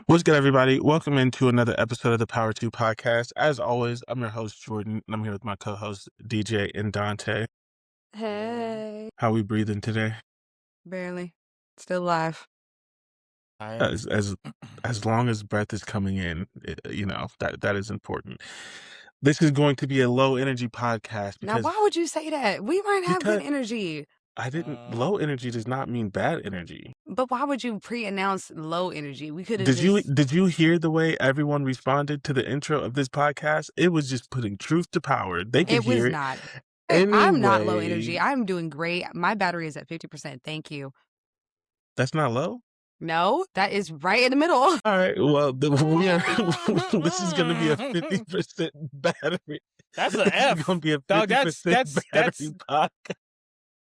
What's good, everybody? Welcome into another episode of the Power 2 podcast. As always, I'm your host, Jordan, and I'm here with my co-hosts, DJ and Dante. Hey, How we breathing today? barely. Still alive. As long as breath is coming in, that is important. This is going to be a low energy podcast Now, why would you say that? We might have good because energy. low energy does not mean bad energy. But why would you pre-announce low energy? We could have Did you hear the way everyone responded to the intro of this podcast? It was just putting truth to power. They could It was hear it not. I'm not low energy. anyway. I'm doing great. My battery is at 50%. Thank you. That's not low? No, that is right in the middle. All right. Well, this is going to be a 50% battery. That's an F. It's going to be a 50% battery podcast.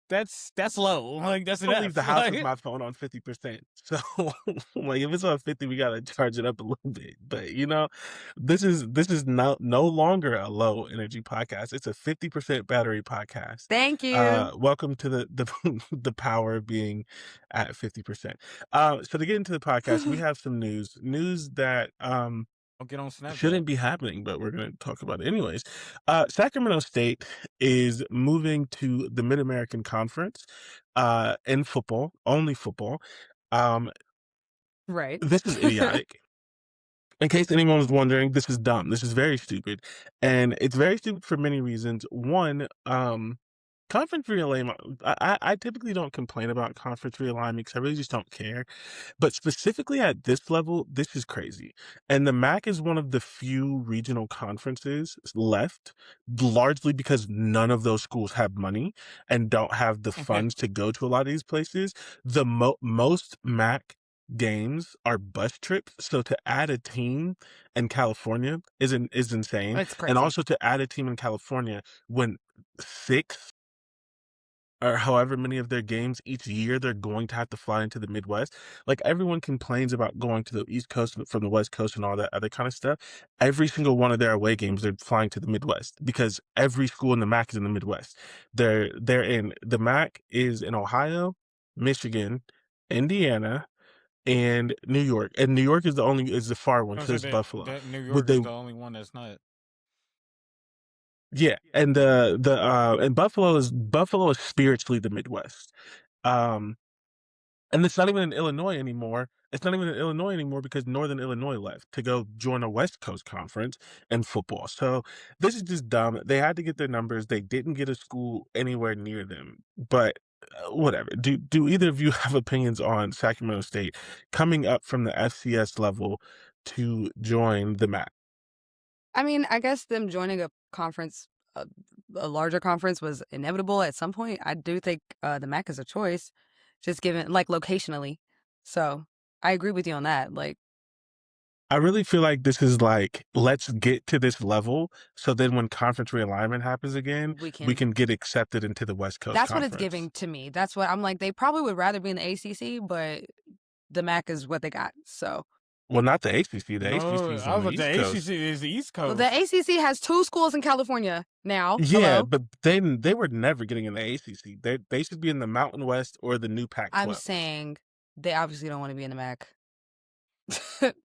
That's low. Like that's an I'll F. leave the house with my phone on 50%. So, like, if it's on 50, we gotta charge it up a little bit. But this is no longer a low energy podcast. It's a 50% battery podcast. Thank you. Welcome to the power of being at 50%. So to get into the podcast, we have some news that I'll get on Snapchat. shouldn't be happening, but we're going to talk about it anyways. Sacramento State is moving to the Mid-American Conference in football, only football. Right. This is idiotic. In case anyone was wondering, this is dumb. This is very stupid. And it's very stupid for many reasons. One, conference realignment, I typically don't complain about conference realignment because I really just don't care. But specifically at this level, this is crazy. And the MAC is one of the few regional conferences left, largely because none of those schools have money and don't have the funds to go to a lot of these places. The most MAC games are bus trips, so to add a team in California is insane. It's crazy. And also to add a team in California when 6 or however many of their games each year they're going to have to fly into the Midwest. Like, everyone complains about going to the East Coast from the West Coast and all that other kind of stuff. Every single one of their away games, they're flying to the Midwest because every school in the MAC is in the Midwest. The MAC is in Ohio, Michigan, Indiana, and New York. And New York is the far one because it's Buffalo. New York is the only one that's not. Yeah, and and Buffalo is spiritually the Midwest. And it's not even in Illinois anymore. It's not even in Illinois anymore because Northern Illinois left to go join a West Coast conference in football. So this is just dumb. They had to get their numbers. They didn't get a school anywhere near them. But whatever. Do either of you have opinions on Sacramento State coming up from the FCS level to join the MAC? I mean, I guess them joining a conference, a larger conference, was inevitable at some point. I do think the MAC is a choice, just given, like, locationally. So I agree with you on that. Like, I really feel like this is like, let's get to this level so then when conference realignment happens again, we can get accepted into the West Coast that's conference. what it's giving to me. That's what I'm like. They probably would rather be in the ACC, but the MAC is what they got. So. Well, not the ACC. The ACC is on the East Coast. ACC is the East Coast. Well, the ACC has 2 schools in California now. Yeah, Hello? but they were never getting in the ACC. They should be in the Mountain West or the new Pac-12. I'm saying they obviously don't want to be in the MAC.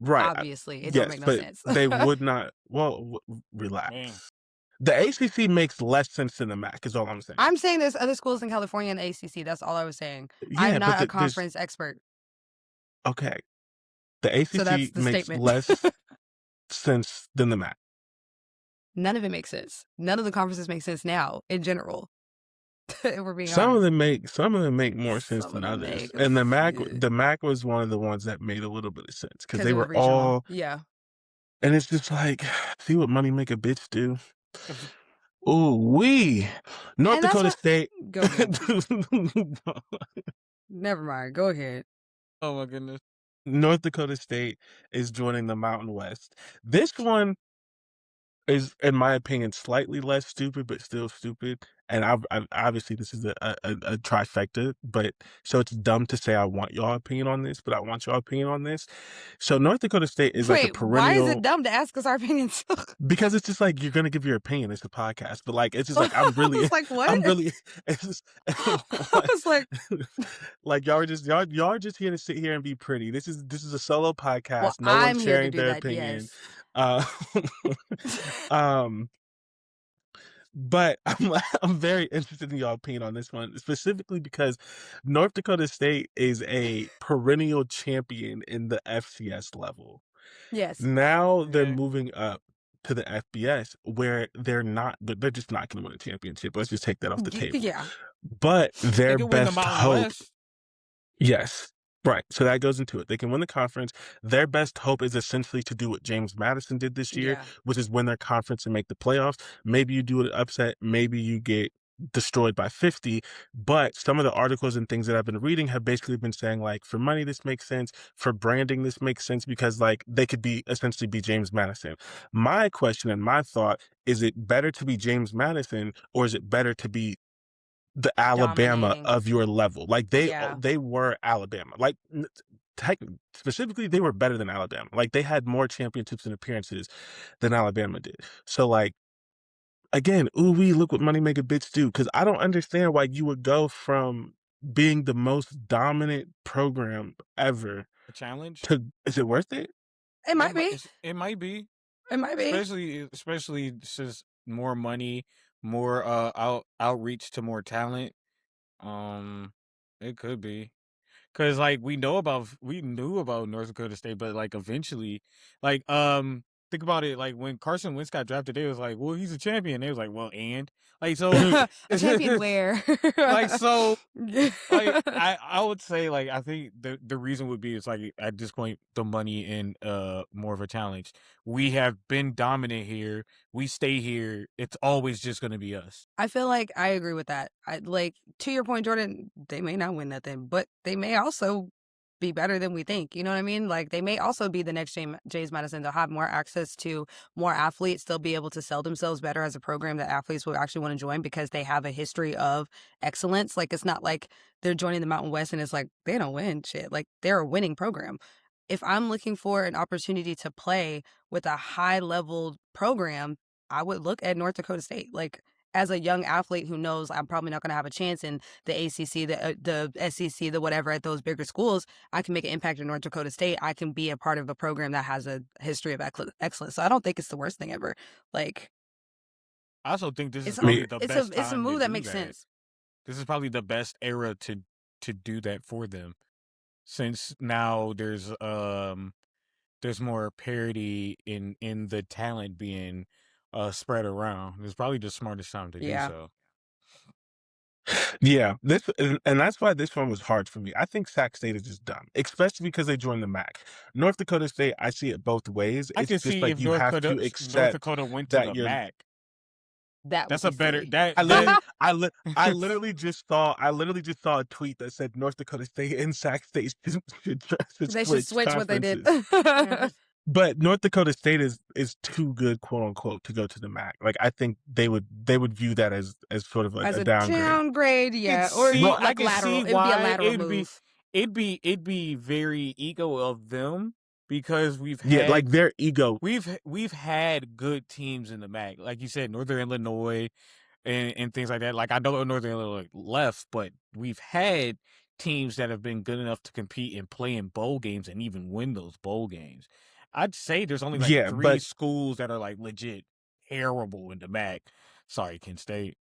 Right. Obviously, it don't make no sense. They would not. Well, relax. Man. The ACC makes less sense than the MAC, is all I'm saying. I'm saying there's other schools in California in the ACC. That's all I was saying. Yeah, I'm not a conference expert. Okay. The ACC makes less sense than the MAC. None of it makes sense. None of the conferences make sense now, in general. We're being some honest. of them make more sense than others. And the MAC was one of the ones that made a little bit of sense because they were regional. all. Yeah. And it's just like, see what money make a bitch do. Ooh, North Dakota State. Go ahead. Never mind. Go ahead. Oh my goodness. North Dakota State is joining the Mountain West. This one is, in my opinion, slightly less stupid, but still stupid. and I've obviously this is a trifecta, but so it's dumb to say I want y'all opinion on this, but I want y'all opinion on this. So North Dakota State is like a Wait, why is it perennial dumb to ask us our opinions? because it's just like you're gonna give your opinion. It's a podcast, but like it's just like I was like, what? I'm really. It's just, I was like, like y'all are just here to sit here and be pretty. This is a solo well, podcast. No one's I'm here to sharing do their that. opinion. Yes. Uh, um, but I'm very interested in your opinion on this one, specifically because North Dakota State is a perennial champion in the FCS level. Yes. Now they're Yeah. moving up to the FBS where they're just not going to win a championship. Let's just take that off the table. Yeah. But They their could win the best Mountain hope, West. yes, right. So that goes into it. They can win the conference. Their best hope is essentially to do what James Madison did this year, Yeah. which is win their conference and make the playoffs. Maybe you do an upset. Maybe you get destroyed by 50. But some of the articles and things that I've been reading have basically been saying, like, for money, this makes sense. For branding, this makes sense because, like, they could be essentially be James Madison. My question and my thought is it better to be James Madison or is it better to be the Alabama Dominating. of your level? Like Yeah. they were Alabama. Like specifically, they were better than Alabama. Like they had more championships and appearances than Alabama did. So like again, ooh wee, look what money make a bitch do. Because I don't understand why you would go from being the most dominant program ever A challenge. to is it worth it? It might be. It might be. It might be. Especially just more money, more outreach to more talent. It could be. Cause like we knew about North Dakota State, but like eventually, like think about it. Like when Carson Wentz got drafted, they was like, "Well, he's a champion." They was like, "Well, and like so, A champion where? like so, like I would say like I think the reason would be it's like at this point the money and more of a challenge. We have been dominant here. We stay here. It's always just gonna be us. I feel like I agree with that. I like to your point, Jordan, they may not win nothing, but they may also be better than we think. You know what I mean? Like they may also be the next James Madison. They'll have more access to more athletes. They'll be able to sell themselves better as a program that athletes will actually want to join because they have a history of excellence. Like it's not like they're joining the Mountain West and it's like they don't win shit. Like they're a winning program. If I'm looking for an opportunity to play with a high level program, I would look at North Dakota State. Like as a young athlete who knows I'm probably not going to have a chance in the ACC, the SEC, the whatever at those bigger schools, I can make an impact in North Dakota State. I can be a part of a program that has a history of excellence. So I don't think it's the worst thing ever. Like I also think this is it's probably the it's best a time to move that do makes that. sense. This is probably the best era to do that for them, since now there's more parity in the talent being spread around. It's probably the smartest time to do so. Yeah, and that's why this one was hard for me. I think Sac State is just dumb, especially because they joined the MAC. North Dakota State, I see it both ways. I It's can just see like if you have to North accept Dakota went to that the you're. MAC. That That's would a be better silly. I literally just saw a tweet that said North Dakota State and Sac State should They should switch switch what they did. conferences. But North Dakota State is too good, quote unquote, to go to the MAC. Like I think they would view that as sort of As a a downgrade. downgrade, yeah, I or can see, like I can lateral. see It would be a why lateral move. it'd be very ego of them because Yeah, like their ego. we've had good teams in the MAC, like you said, Northern Illinois and things like that. Like I know Northern Illinois left, but we've had teams that have been good enough to compete and play in bowl games and even win those bowl games. I'd say there's only like Yeah, 3 but schools that are like legit terrible in the MAC. Sorry, Kent State.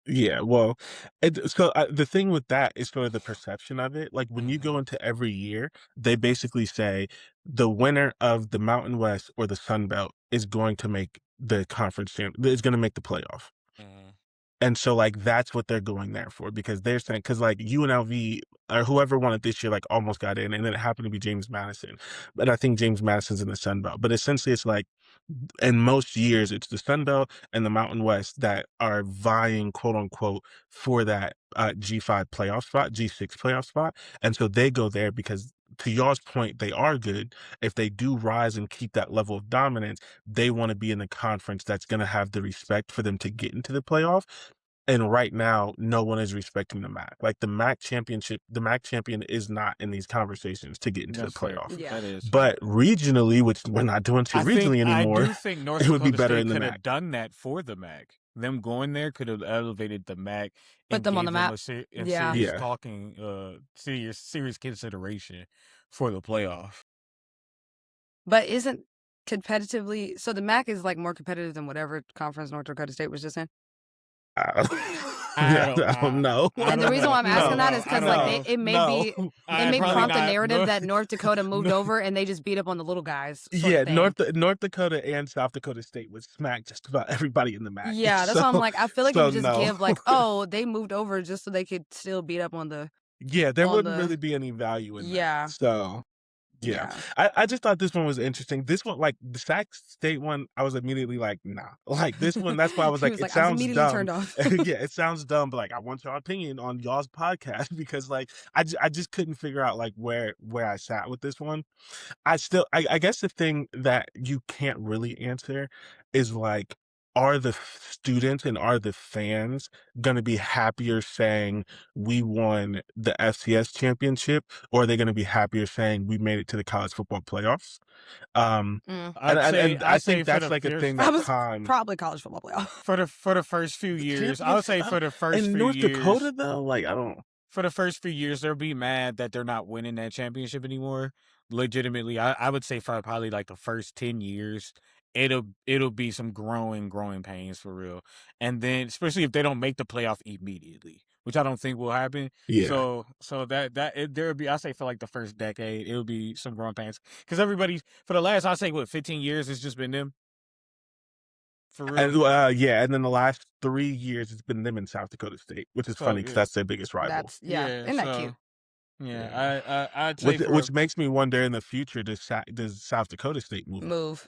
yeah, well, the thing with that is sort of the perception of it. Like when you go into every year, they basically say the winner of the Mountain West or the Sun Belt is going to make the is going to make the playoff. And so like that's what they're going there for because they're saying because like UNLV or whoever won it this year like almost got in and then it happened to be James Madison, but I think James Madison's in the Sun Belt. But essentially, it's like in most years it's the Sun Belt and the Mountain West that are vying, quote unquote, for that G5 playoff spot, G6 playoff spot, and so they go there because to y'all's point, they are good. If they do rise and keep that level of dominance, they want to be in the conference that's going to have the respect for them to get into the playoff. And right now, no one is respecting the MAC. Like the MAC championship, the MAC champion is not in these conversations to get into the That's fair. playoff. Yeah. That is fair. But regionally, which we're not doing too regionally I anymore, do think North it would be Dakota better State in the could MAC. have done that for the MAC. Them going there could have elevated the MAC Put and them on gave the them map. a Yeah. serious Yeah. talking, serious consideration for the playoff. But isn't competitively, so the MAC is like more competitive than whatever conference North Dakota State was just in? I don't know. And the reason why I'm asking that is because like it may Probably prompt the not. narrative that North Dakota moved over and they just beat up on the little guys. Sort Yeah, of thing. North Dakota and South Dakota State would smack just about everybody in the MAC. Yeah, that's why I'm like, I feel like if so you just no. give like, oh, they moved over just so they could still beat up on the. Yeah, there on wouldn't the- really be any value in Yeah. that. So yeah. I just thought this one was interesting. This one, like the Sac State one, I was immediately like, nah. Like this one, that's why I was He like, was it like, I was sounds immediately dumb. turned off. Yeah, it sounds dumb, but like I want your opinion on y'all's podcast because like I just couldn't figure out like where I sat with this one. I guess the thing that you can't really answer is like, are the students and are the fans going to be happier saying we won the FCS championship, or are they going to be happier saying we made it to the college football playoffs? And I think that's like a thing that time probably college football playoff for the first few years. I would say for the first in few North years, Dakota though, like I don't. For the first few years, they'll be mad that they're not winning that championship anymore. Legitimately, I would say for probably like the first 10 years, it'll be some growing pains for real. And then especially if they don't make the playoff immediately, which I don't think will happen. Yeah. So there'll be, I say for like the first decade, it'll be some growing pains because everybody for the last, I say 15 years, it's just been them. For real. And and then the last 3 years it's been them in South Dakota State, which is funny because that's their biggest rival. Isn't that cute? Yeah, I'd say which makes me wonder in the future, does South Dakota State move?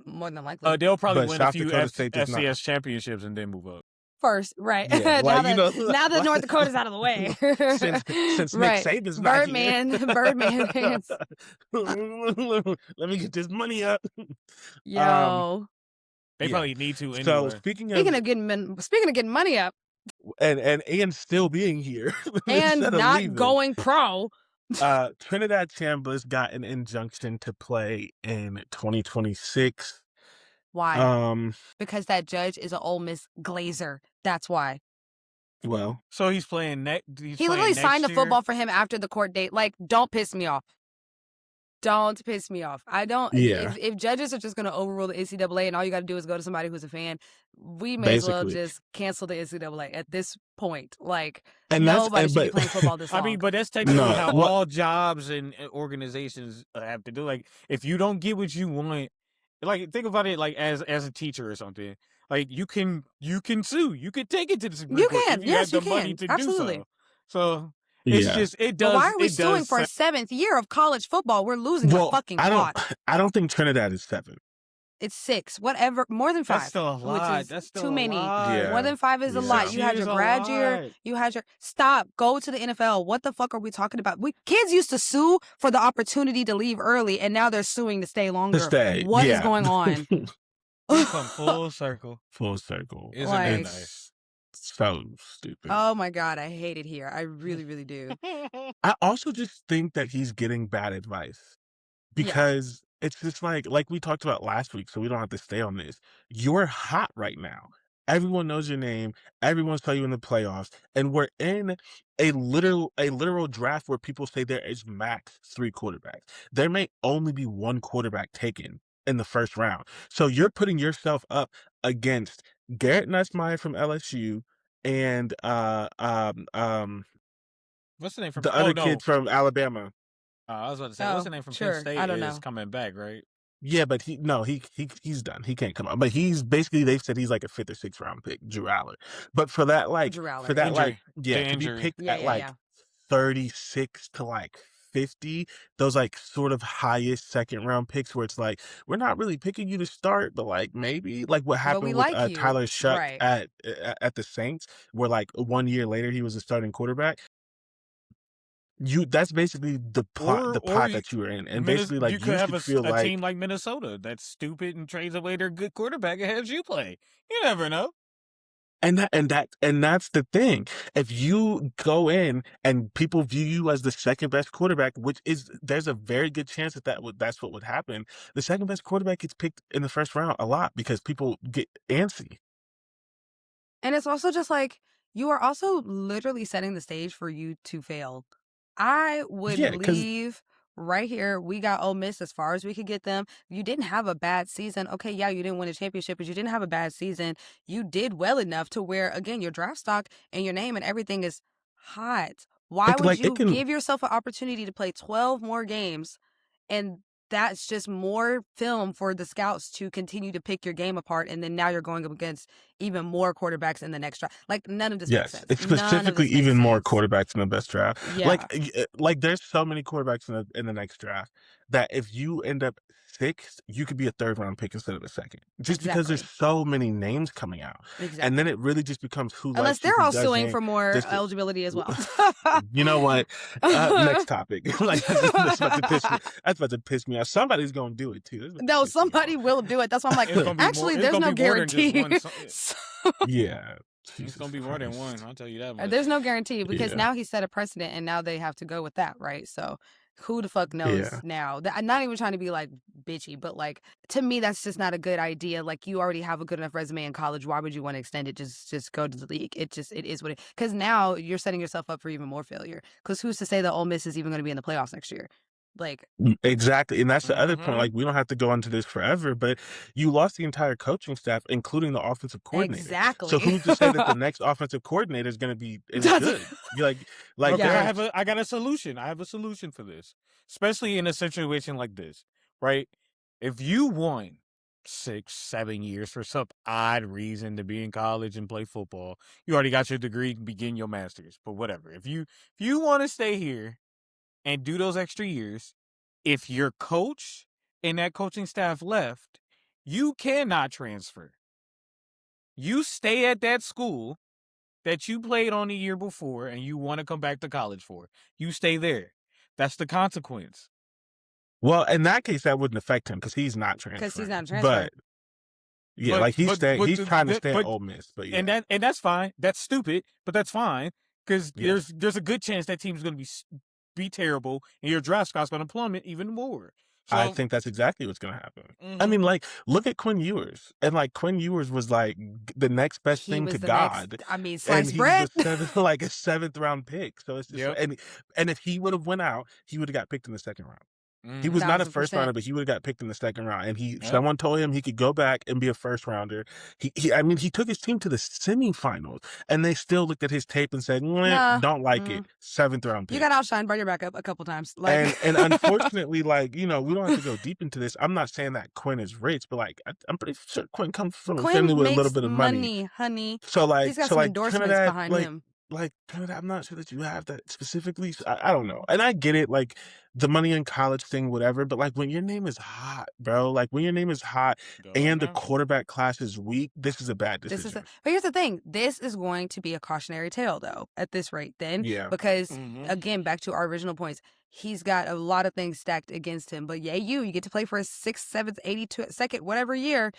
More than likely. They'll probably win South a few Dakota State does not. FCS championships and then move up. First, right? Yeah, now, like, now that North Dakota's out of the way, since Nick Saban's not Birdman fans. Let me get this money up. Yo, they probably need to. Anyway. So speaking of getting money up, and still being here and not going pro. Trinidad Chambliss got an injunction to play in 2026. Why? Because that judge is an Ole Miss Glazer. That's why. Well, so he's playing he literally signed the football for him after the court date. Like, don't piss me off. Don't piss me off. I don't. Yeah. If judges are just going to overrule the NCAA and all you got to do is go to somebody who's a fan, we may as well just cancel the NCAA at this point. Like, and nobody should be playing football this long. I mean, but that's technically how all jobs and organizations have to do. Like, if you don't get what you want, like think about it like as a teacher or something. Like you can sue. You can take it to the Supreme Court if you have the money to Absolutely. do so. It's just it does. But why are we suing for a 7th year of college football? We're losing the fucking plot. I don't think Trinidad is 7. It's 6. Whatever. More than 5. That's still a lot. That's still too many. Yeah. More than 5 is a lot. You had your grad year. You had your stop. Go to the NFL. What the fuck are we talking about? Kids used to sue for the opportunity to leave early, and now they're suing to stay longer. What is going on? Come full circle. Full circle. Isn't that nice? So stupid. Oh my God, I hate it here. I really, really do. I also just think that he's getting bad advice because it's just like we talked about last week, so we don't have to stay on this. You're hot right now. Everyone knows your name. Everyone saw you in the playoffs, and we're in a literal draft where people say there is max 3 quarterbacks. There may only be 1 quarterback taken in the first round. So you're putting yourself up against Garrett Nussmeier from LSU and what's the name from the other kid from Alabama. I was about to say, what's the name from Penn State? I don't know. Is coming back, right? Yeah, but he's done. He can't come out. But he's basically, they've said he's like a 5th or 6th round pick, Drew Aller. But for that to be picked at 36 to 50, those sort of highest 2nd round picks where it's like, we're not really picking you to start, but maybe what happened with Tyler Shuck at the Saints, where 1 year later he was a starting quarterback. that's basically the Or pot that you were in, and basically You like could you have should feel a team like like Minnesota that's stupid and trades away their good quarterback and has you play. You never know. and that's the thing. If you go in and people view you as the second best quarterback, which is there's a very good chance that's what would happen. The second best quarterback gets picked in the first round a lot because people get antsy. And it's also just like, you are also literally setting the stage for you to fail. I would Yeah, because leave right here. We got Ole Miss as far as we could get them. You didn't have a bad season. Okay, yeah, you didn't win a championship, but you didn't have a bad season. You did well enough to where, again, your draft stock and your name and everything is hot. Why would like it you can give yourself an opportunity to play 12 more games, and that's just more film for the scouts to continue to pick your game apart, and then now you're going up against even more quarterbacks in the next draft. Like, none of this makes yes, sense. it's None of specifically this makes even more sense. quarterbacks in the best draft. Yeah, Like there's so many quarterbacks in the next draft that if you end up sixth, you could be a third round pick instead of a second, just because there's exactly. so many names coming out, and then Exactly. it really just becomes who Unless likes you, they're who all suing doesn't. for more Just eligibility as well. you know what? Next topic. Like that's about to piss me. That's about to piss me off. Somebody's gonna do it too. That's about to No, piss me somebody will do it. That's why I'm like, It's gonna be more. actually, It's there's gonna no be more than just guarantee. one. So- yeah. It's Jesus gonna be more than one. Christ. I'll tell you that much. There's no guarantee because Yeah. now he set a precedent and now they have to go with that, right? So who the fuck knows Yeah. now? I'm not even trying to be like bitchy, but like, to me, that's just not a good idea. Like, you already have a good enough resume in college. Why would you want to extend it? Just go to the league. It is what it. Because now you're setting yourself up for even more failure. Because who's to say that Ole Miss is even going to be in the playoffs next year? Like, Exactly. And that's the other point. Mm-hmm. Like, we don't have to go into this forever, but you lost the entire coaching staff, including the offensive coordinator. So exactly. who's to say that the next offensive coordinator is going to be any good? You're like Okay, there Yeah. are I got a solution. I have a solution for this, especially in a situation like this, right? If you won 6, 7 years for some odd reason to be in college and play football, you already got your degree, begin your master's. But whatever, if you want to stay here and do those extra years, if your coach and that coaching staff left, you cannot transfer. You stay at that school that you played on the year before and you want to come back to college for. You stay there. That's the consequence. well, in that case, that wouldn't affect him because he's not Because he's transferring. not transferring. But yeah, like he's trying to stay at but Ole Miss. But and yeah, that's fine. That's stupid, but that's fine because yeah. there's a good chance that team's going to be terrible and your draft stock's going to plummet even more. I So, think that's exactly what's gonna happen. I mm-hmm. mean, like, look at Quinn Ewers, and like Quinn Ewers was like the next best He thing to was the next, God, and sliced he was bread. like a seventh round pick. So it's just Yep. and if he would have went out, he would have got picked in the second round. He was Mm-hmm. not a first 1,000%. rounder, but he would have got picked in the second round. And Yep. someone told him he could go back and be a first rounder. I mean, he took his team to the semifinals, and they still looked at his tape and said, "Meh, Nah. don't like it." Seventh round You pick. got outshined by your backup a couple times. Like, And unfortunately, like, we don't have to go deep into this. I'm not saying that Quinn is rich, but like I'm pretty sure Quinn comes from a family Quinn with a little makes bit of money. money, honey. So He's got some endorsements Trinidad, behind him. like Trinidad, I'm not sure that you have that specifically. So I don't know. And I get it, like the money in college thing, whatever. But like when your name is hot, bro, like when your name is hot Go ahead and the now. quarterback class is weak, this is a bad decision. But here's the thing. This is going to be a cautionary tale, though, at this rate, then. Yeah. Because, Mm-hmm. again, back to our original points, he's got a lot of things stacked against him. But you get to play for a 6th, 7th, 82nd, whatever year.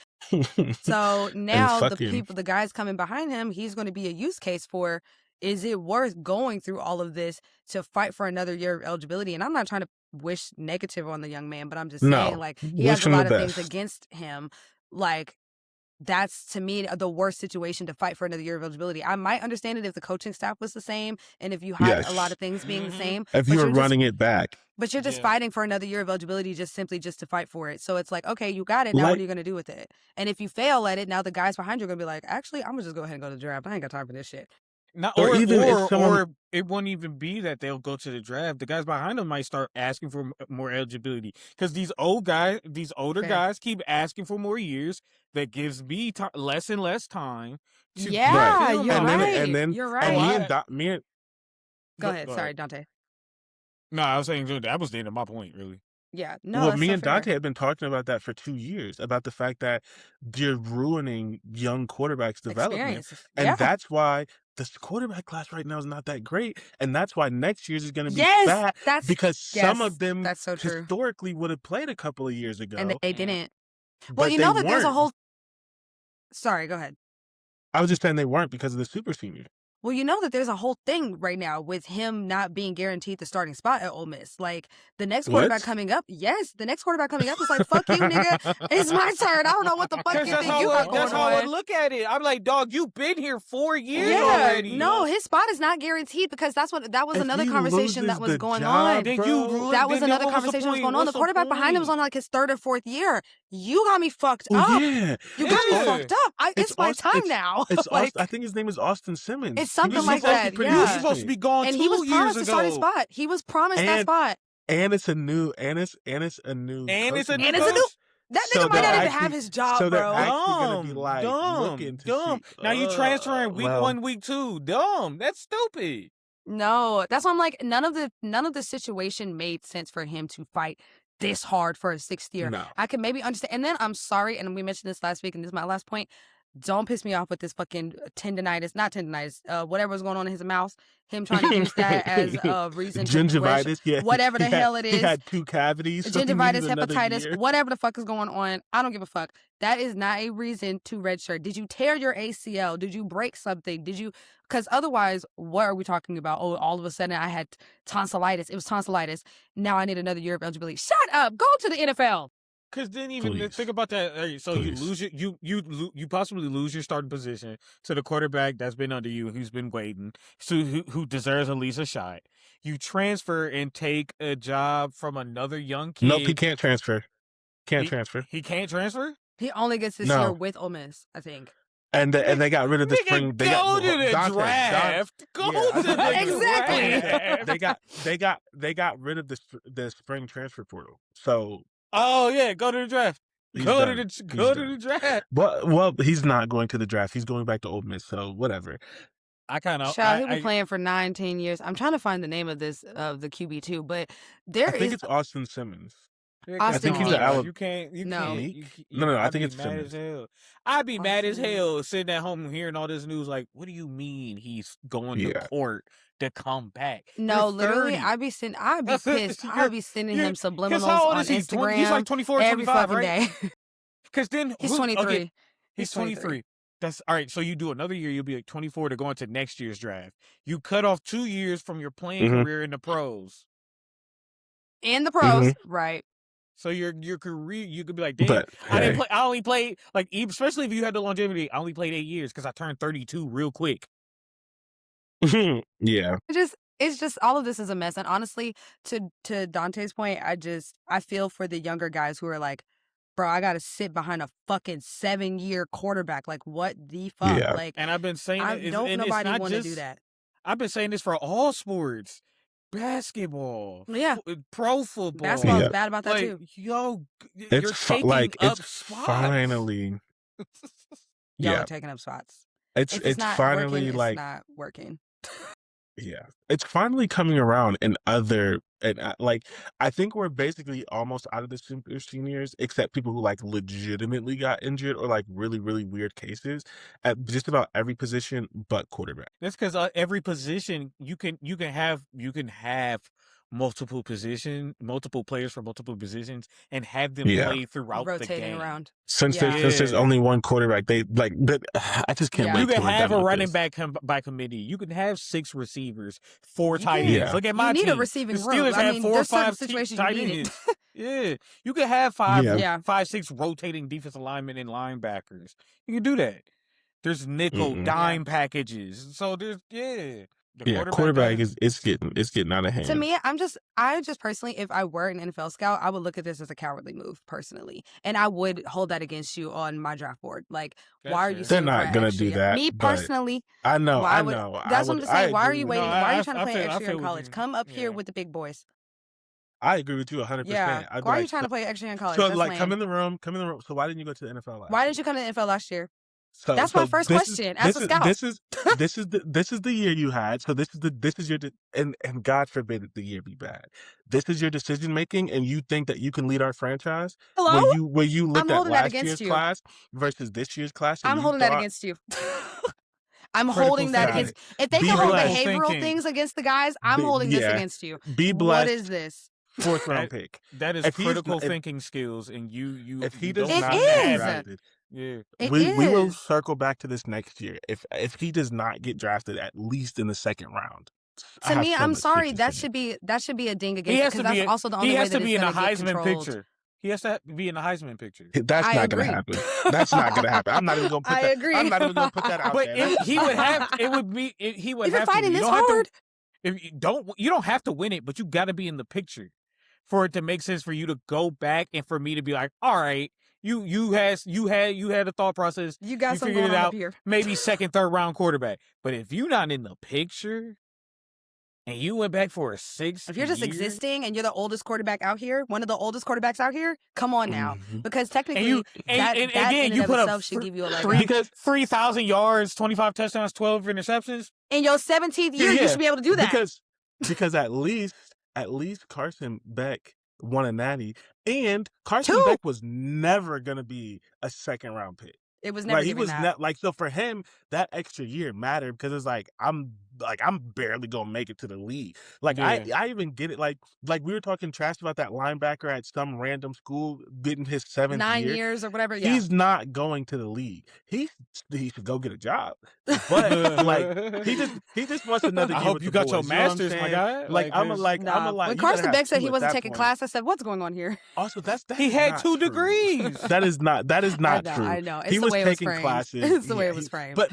So And now fucking the guys coming behind him, he's going to be a use case for, is it worth going through all of this to fight for another year of eligibility? And I'm not trying to wish negative on the young man, but I'm just saying, no. like, he Wish has a him the lot of things best. against him. Like, that's, to me, the worst situation to fight for another year of eligibility. I might understand it if the coaching staff was the same and if you had a lot Yes. of things being the Mm-hmm. same. If but you were you're just running it back. but you're just Yeah. fighting for another year of eligibility just to fight for it. So it's like, okay, you got it. Now what Like are you going to do with it? And if you fail at it, now the guys behind you are going to be like, actually, I'm going to just go ahead and go to the draft. I ain't got time for this shit. Not, or even if someone or it won't even be that they'll go to the draft. The guys behind them might start asking for more eligibility because these older Fair. guys keep asking for more years. That gives me less and less time to Yeah, get film you're on and then right. and then You're and right. me and Go ahead. Sorry, Dante. No, I was saying that was the end of my point, really. Yeah, no, Well, that's me so and fair. Dante have been talking about that for 2 years, about the fact that you're ruining young quarterbacks' development, Experiences. and Yeah. that's why this quarterback class right now is not that great, and that's why next year's is gonna be Yes, fat because some yes, of them that's so true. historically would have played a couple of years And ago, they didn't. Well, but you they know that there's a weren't. whole. Sorry, go ahead. I was just saying they weren't because of the super senior. Well, you know that there's a whole thing right now with him not being guaranteed the starting spot at Ole Miss. Like, the next quarterback What? coming up, yes, the next quarterback coming up is like, fuck you, nigga. It's my turn. I don't know what the fuck Because you that's think you got that's going how I would on. look at it. I'm like, dog, you've been here 4 years Yeah, already. no, his spot is not guaranteed because that was If another he conversation that loses was the going job, on. Then you bro. That was then another what was the conversation that was point? going on. The What's the quarterback behind him was point? on like his 3rd or 4th year. You got me fucked Oh up. yeah, You got me Yeah. fucked up. It's my time now. It's Like, I think his name is Austin Simmons. it's He was something like supposed to that. be pretty You were Yeah. supposed to decent. be gone And 2 he was years promised the starting ago. spot. He was promised that And spot. and it's a new and it's a new And it's a coaching new And it's a new. coach. That So nigga might they're not even actually have his job, so they're bro. actually gonna be like Dumb. looking to Dumb. see. Now you transferring week well, 1, week 2. Dumb. That's stupid. No, that's why I'm like, none of the situation made sense for him to fight this hard for a 6th year. no. I can maybe understand. And then I'm sorry, and we mentioned this last week, and this is my last point. Don't piss me off with this fucking not tendonitis, whatever was going on in his mouth. Him trying to use that as a reason to Gingivitis, yeah. whatever the hell it He is. had 2 cavities. So he Gingivitis, needed another hepatitis, year. whatever the fuck is going on. I don't give a fuck. That is not a reason to redshirt. Did you tear your ACL? Did you break something? Because otherwise, what are we talking about? Oh, all of a sudden I had tonsillitis. It was tonsillitis. Now I need another year of eligibility. Shut up. Go to the NFL. Because then even Please. think about that. So you Please. lose you possibly lose your starting position to the quarterback that's been under you, who's been waiting, so who deserves at least a shot. You transfer and take a job from another young kid. Nope, he can't transfer. Transfer. He can't transfer. He only gets this No. year with Ole Miss, I think. And they got rid of the Nigga, spring. They go got to the Dante, draft. Go yeah. to the Exactly. draft. They got rid of the spring transfer portal. So Oh yeah, go to the draft. he's Go done. to He's the draft. well, he's not going to the draft. He's going back to Ole Miss. So whatever. I kind of. Child, he'll be playing for 9-10 years. I'm trying to find the name of the QB too, but I think it's Austin Simmons. I think he's an Alabama. You can't. You No. can't. No, I I'd think be it's mad Simmons. as hell. I'd be mad as Austin. hell sitting at home hearing all this news. Like, what do you mean he's going to Yeah. court to come back? No, You're literally, 30. I'd be pissed. I'd be sending him Because subliminals how old on is he? Instagram. He's like 24, every 25, fucking right? day. Because then He's who- 23. okay, He's he's 23. That's all right. So you do another year, you'll be like 24 to go into next year's draft. You cut off 2 years from your playing Mhm. career in the pros. In the pros, right? So your career, you could be like, damn, But I didn't hey, play. I only played like, especially if you had the longevity. I only played 8 years because I turned 32 real quick. yeah. It's just all of this is a mess. And honestly, to Dante's point, I feel for the younger guys who are like, bro, I gotta sit behind a fucking 7-year quarterback. Like, what the fuck? Yeah. Like, And I've been saying I it. don't And it's nobody not want to just- do that. I've been saying this for all sports, basketball, Yeah. pro football. Basketball Yeah. is bad about that like, too. yo, you're It's taking up it's spots. finally. Y'all Yeah. are taking up spots. It's If it's not finally working, like it's not working. yeah. It's finally coming around in other and like I think we're basically almost out of the super seniors, except people who like legitimately got injured or like really really weird cases at just about every position but quarterback. That's because every position you can have multiple players for multiple positions and have them Yeah. play throughout the Rotating game. around. Since Yeah. there's Yeah. only one quarterback, they like I just can't Yeah. wait. You can till we're have done a with running this. back by committee. You can have 6 receivers, 4 You tight can. ends. Yeah. Look at my You need team. a receiving The room. Steelers I have mean, 4 or there's certain 5 situations you tight need it. ends. Yeah, you can have 5, Yeah. 6 rotating defensive linemen and linebackers. You can do that. There's nickel Mm-mm. dime packages. So there's the Yeah, quarterback does- is it's getting out of hand. To me, I just personally, if I were an NFL scout, I would look at this as a cowardly move personally, and I would hold that against you on my draft board. Like, That's why are fair. you? They're sitting for not an gonna extra do year? that. Me but personally, I know. why I would? know. That's I what I'm would, saying. Why are agree you with waiting? No, Why are I you trying to play feel- an I extra year feel in what college? you- Come up here yeah. with the big boys. I agree with you 100%. Yeah. I'd be Why are you like, trying to play extra year in college? So That's like lame. come in the room. So why didn't you go to the NFL last Why year? didn't you come to the NFL last year? So, That's so my first this question Is, as this a is- scout. This is this is the year you had. So this is your and God forbid that the year be bad. This is your decision making, and you think that you can lead our franchise? Hello? Where you I'm looked at holding that last year's against you. class versus this year's class, and I'm you holding that thought, against you. I'm Critical holding that got against. it. If they Be can hold blessed. behavioral thinking. things against the guys, I'm holding this Yeah. against you. Be What blessed. is this? 4th round pick. That is If he is critical not- if- thinking skills, and you If he you does don't not It get is. drafted, yeah. It we will is. circle back to this next year. If he does not get drafted at least in the 2nd round, I To have me, so I'm much sorry. sickness That in should it. be a ding He against it has because to be. that's also the only He way has that to be it's in a going to get Heisman controlled. picture. He has to be in a Heisman picture. That's I not agree. gonna happen. That's not gonna happen. I'm not even gonna put I that. agree. I'm not even gonna put that out But there. he would have. It would be. He would If you're have to. fighting You this don't have hard, to. If you don't have to win it, but you got to be in the picture for it to make sense for you to go back and for me to be like, all right, you had a thought process. you got You something figured going it on out. up here. Maybe 2nd, 3rd round quarterback. But if you're not in the picture and you went back for a 6th, If you're just existing and you're the oldest quarterback out here, one of the oldest quarterbacks out here, come on now, Mhm. because technically and that again in you and of put itself up should give you a leg up. Because 3,000 yards, 25 touchdowns, 12 interceptions. In your 17th year, you should be able to do that. Because at least Carson Beck won a natty, and Carson 2. Beck was never gonna be a 2nd round pick. It was never Like he giving was that. not like, so for him that extra year mattered because it's like I'm barely gonna make it to the league. Like Yeah. I even get it. Like we were talking trash about that linebacker at some random school getting his 7th 9 year. years or whatever. Yeah. He's not going to the league. He should go get a job. But like he just wants another I year hope with you the got your boys, you know what I'm master's, my saying? guy. Like I'm a there's- like I'm Nah. a like When you gotta Carson have Beck said 2 he at wasn't that taking point. class, I said, "What's going on here?" Also, that he is had not 2 true. degrees. That is not true. I know. It's He the was way it was taking framed. classes. It's the way Yeah, it was framed. but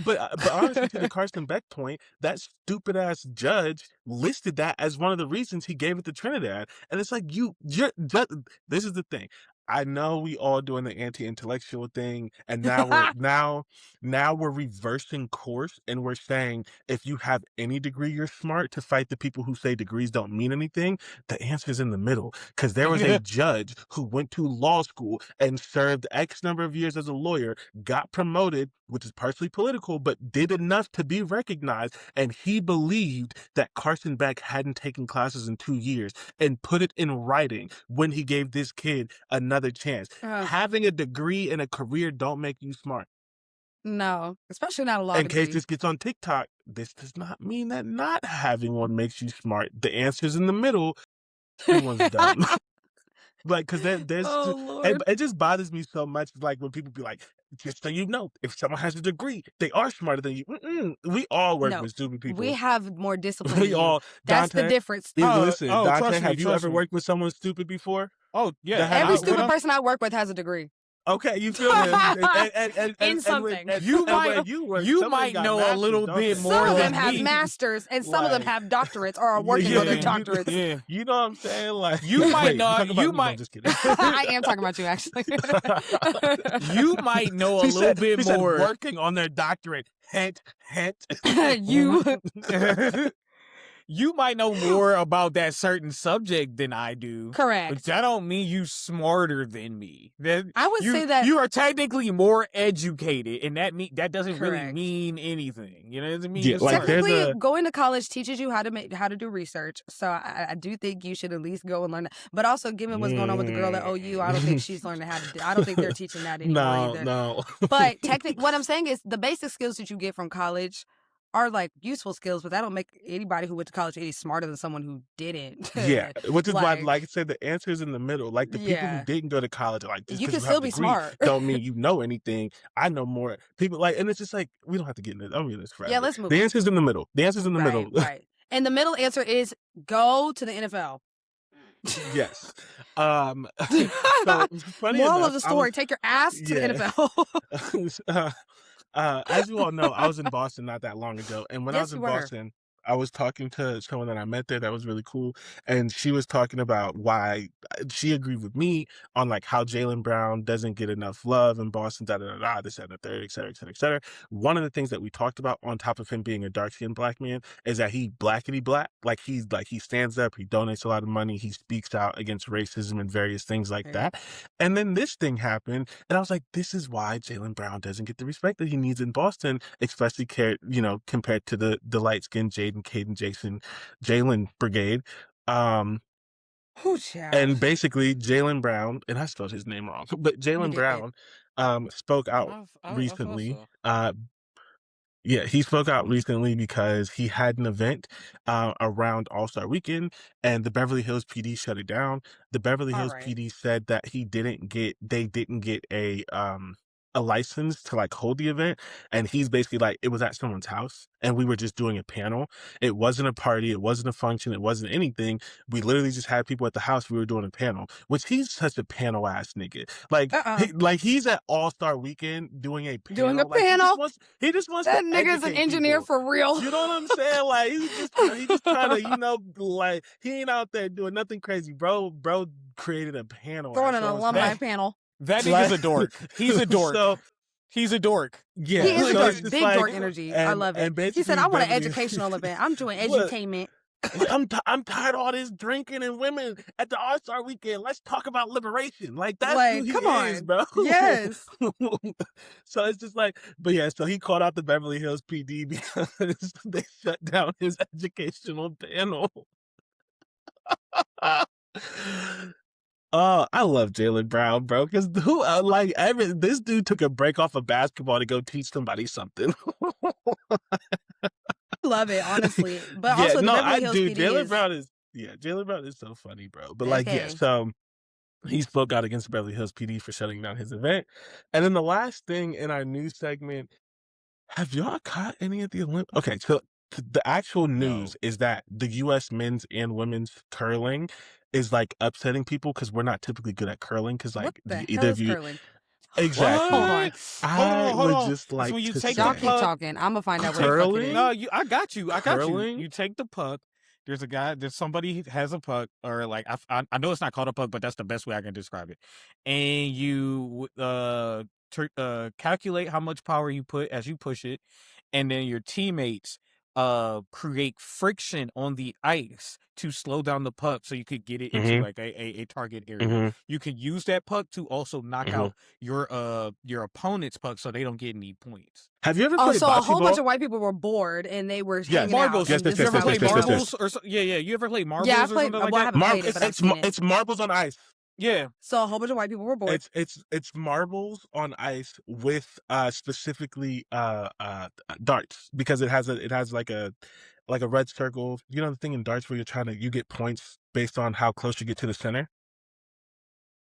honestly, to the Carson Beck point, that stupid ass judge listed that as one of the reasons he gave it to Trinidad, and it's like this is the thing. I know we all doing the anti-intellectual thing, and now we're reversing course, and we're saying if you have any degree, you're smart, to fight the people who say degrees don't mean anything. The answer's in the middle, because there was a judge who went to law school and served X number of years as a lawyer, got promoted, which is partially political, but did enough to be recognized, and he believed that Carson Beck hadn't taken classes in 2 years and put it in writing when he gave this kid another chance. Having a degree and a career don't make you smart. No, especially not a law In degree. case this gets on TikTok, this does not mean that not having one makes you smart. The answer's in the middle. Everyone's dumb. Like, because there's Oh, Lord. it just bothers me so much. Like when people be like, just so you know, if someone has a degree, they are smarter than you. We all work No, with stupid people. we have more discipline We than you. all. That's Dante, the difference. listen, Dante, trust me, have you trust ever me. worked with someone stupid before? Oh yeah, That had Every I- stupid when person I work with has a degree. Okay, you feel me? In something. You might know a little bit more Some of than them have me. masters, and some of them Like- have doctorates or are working on their doctorates. Yeah. You know what I'm saying? Like You might wait, not- talking about you me? No, might- I'm just kidding. I am talking about you, actually. You might know a She little said- bit she said more. working on their doctorate. Hint. You. You might know more about that certain subject than I do. Correct. But that don't mean you smarter than me. I would say that you are technically more educated, and that doesn't really Correct. mean anything. You know what I mean? Yeah, It's like, there's technically, a- going to college teaches you how to do research. So I do think you should at least go and learn that. But also, given what's going on with the girl at OU, I don't think she's learning how to. I don't think they're teaching that anymore either. No. But technically, what I'm saying is the basic skills that you get from college are like useful skills, but that don't make anybody who went to college any smarter than someone who didn't. Yeah, which is why, Like- like I said, the answer is in the middle. Like the people Yeah. who didn't go to college are like, just You 'cause can have still a be degree smart. don't mean you know anything. I know more. People like, and it's just like we don't have to get into this. I'm in this forever. Yeah, let's move The on. answer's in the middle. The answer's in the middle. Right. And the middle answer is go to the NFL. Yes. So funny Moral enough, of the story: take your ass to the Yeah. NFL. As you all know, I was in Boston not that long ago, and when I Yes, was in you were. Boston, I was talking to someone that I met there that was really cool, and she was talking about why she agreed with me on like how Jalen Brown doesn't get enough love in Boston, da da da da, this, that, and the third, et cetera, et cetera, et cetera. One of the things that we talked about, on top of him being a dark skinned black man, is that he blackety black. Like he stands up, he donates a lot of money, he speaks out against racism and various things like Right. that. And then this thing happened, and I was like, this is why Jalen Brown doesn't get the respect that he needs in Boston, especially compared to the light skinned Jaden, Caden, Jason, Jalen brigade. Oh, child. And basically Jalen Brown, and I spelled his name wrong, but Jalen did. Brown spoke out I thought recently. so. Yeah, he spoke out recently because he had an event around All-Star Weekend, and the Beverly Hills PD shut it down. The Beverly All Hills right. PD said that they didn't get a license to like hold the event, and he's basically like, it was at someone's house and we were just doing a panel. It wasn't a party, it wasn't a function, it wasn't anything. We literally just had people at the house, we were doing a panel, which he's such a panel ass nigga. Like he's at All-Star Weekend doing a panel. Doing a Like, panel? he just wants That to nigga's an educate engineer people. for real. You know what I'm saying? Like he just trying to, like he ain't out there doing nothing crazy. Bro created a panel. Throwing at an someone's alumni house. panel. That nigga's a dork. He's a dork. So He's a dork. yeah, He is a so dork. it's just Big like, dork energy. I love it. And He said, basically I want an Beverly- educational event. I'm doing Look, edutainment. I'm tired of all this drinking and women at the All-Star Weekend. Let's talk about liberation. Like that's Like, who he come is, on. bro. Yes. So it's just like, but yeah, so he called out the Beverly Hills PD because they shut down his educational panel. Oh, I love Jalen Brown, bro. Because this dude took a break off of basketball to go teach somebody something. Love it, honestly. But also, the Beverly Hills PD Jalen Brown is so funny, bro. But like, yeah, Okay. so he spoke out against the Beverly Hills PD for shutting down his event. And then the last thing in our news segment, have y'all caught any of the Olympics? Okay, so the actual news is that the U.S. men's and women's curling is like upsetting people because we're not typically good at curling. Because like What the either hell of is you, curling? exactly. Hold on. I Hold would on. just like when you to take say, Y'all the keep puck, talking. I'm gonna find out what the fuck it Curling? is. No, I got you. Curling? You take the puck. There's somebody has a puck, or like I know it's not called a puck, but that's the best way I can describe it. And you calculate how much power you put as you push it, and then your teammates create friction on the ice to slow down the puck so you could get it into like a target area. You can use that puck to also knock out your opponent's puck so they don't get any points. Have you ever Oh, played so bocce a whole ball? bunch of white people were bored and they were hanging Marbles. out. Yes, You ever play yes. marbles or yeah? You ever play marbles? Yeah, I or played. something like Well, I that? haven't played it, but I've seen it. It's marbles on ice. Yeah. So a whole bunch of white people were bored. It's marbles on ice with specifically darts, because it has like a red circle. You know the thing in darts where you get points based on how close you get to the center?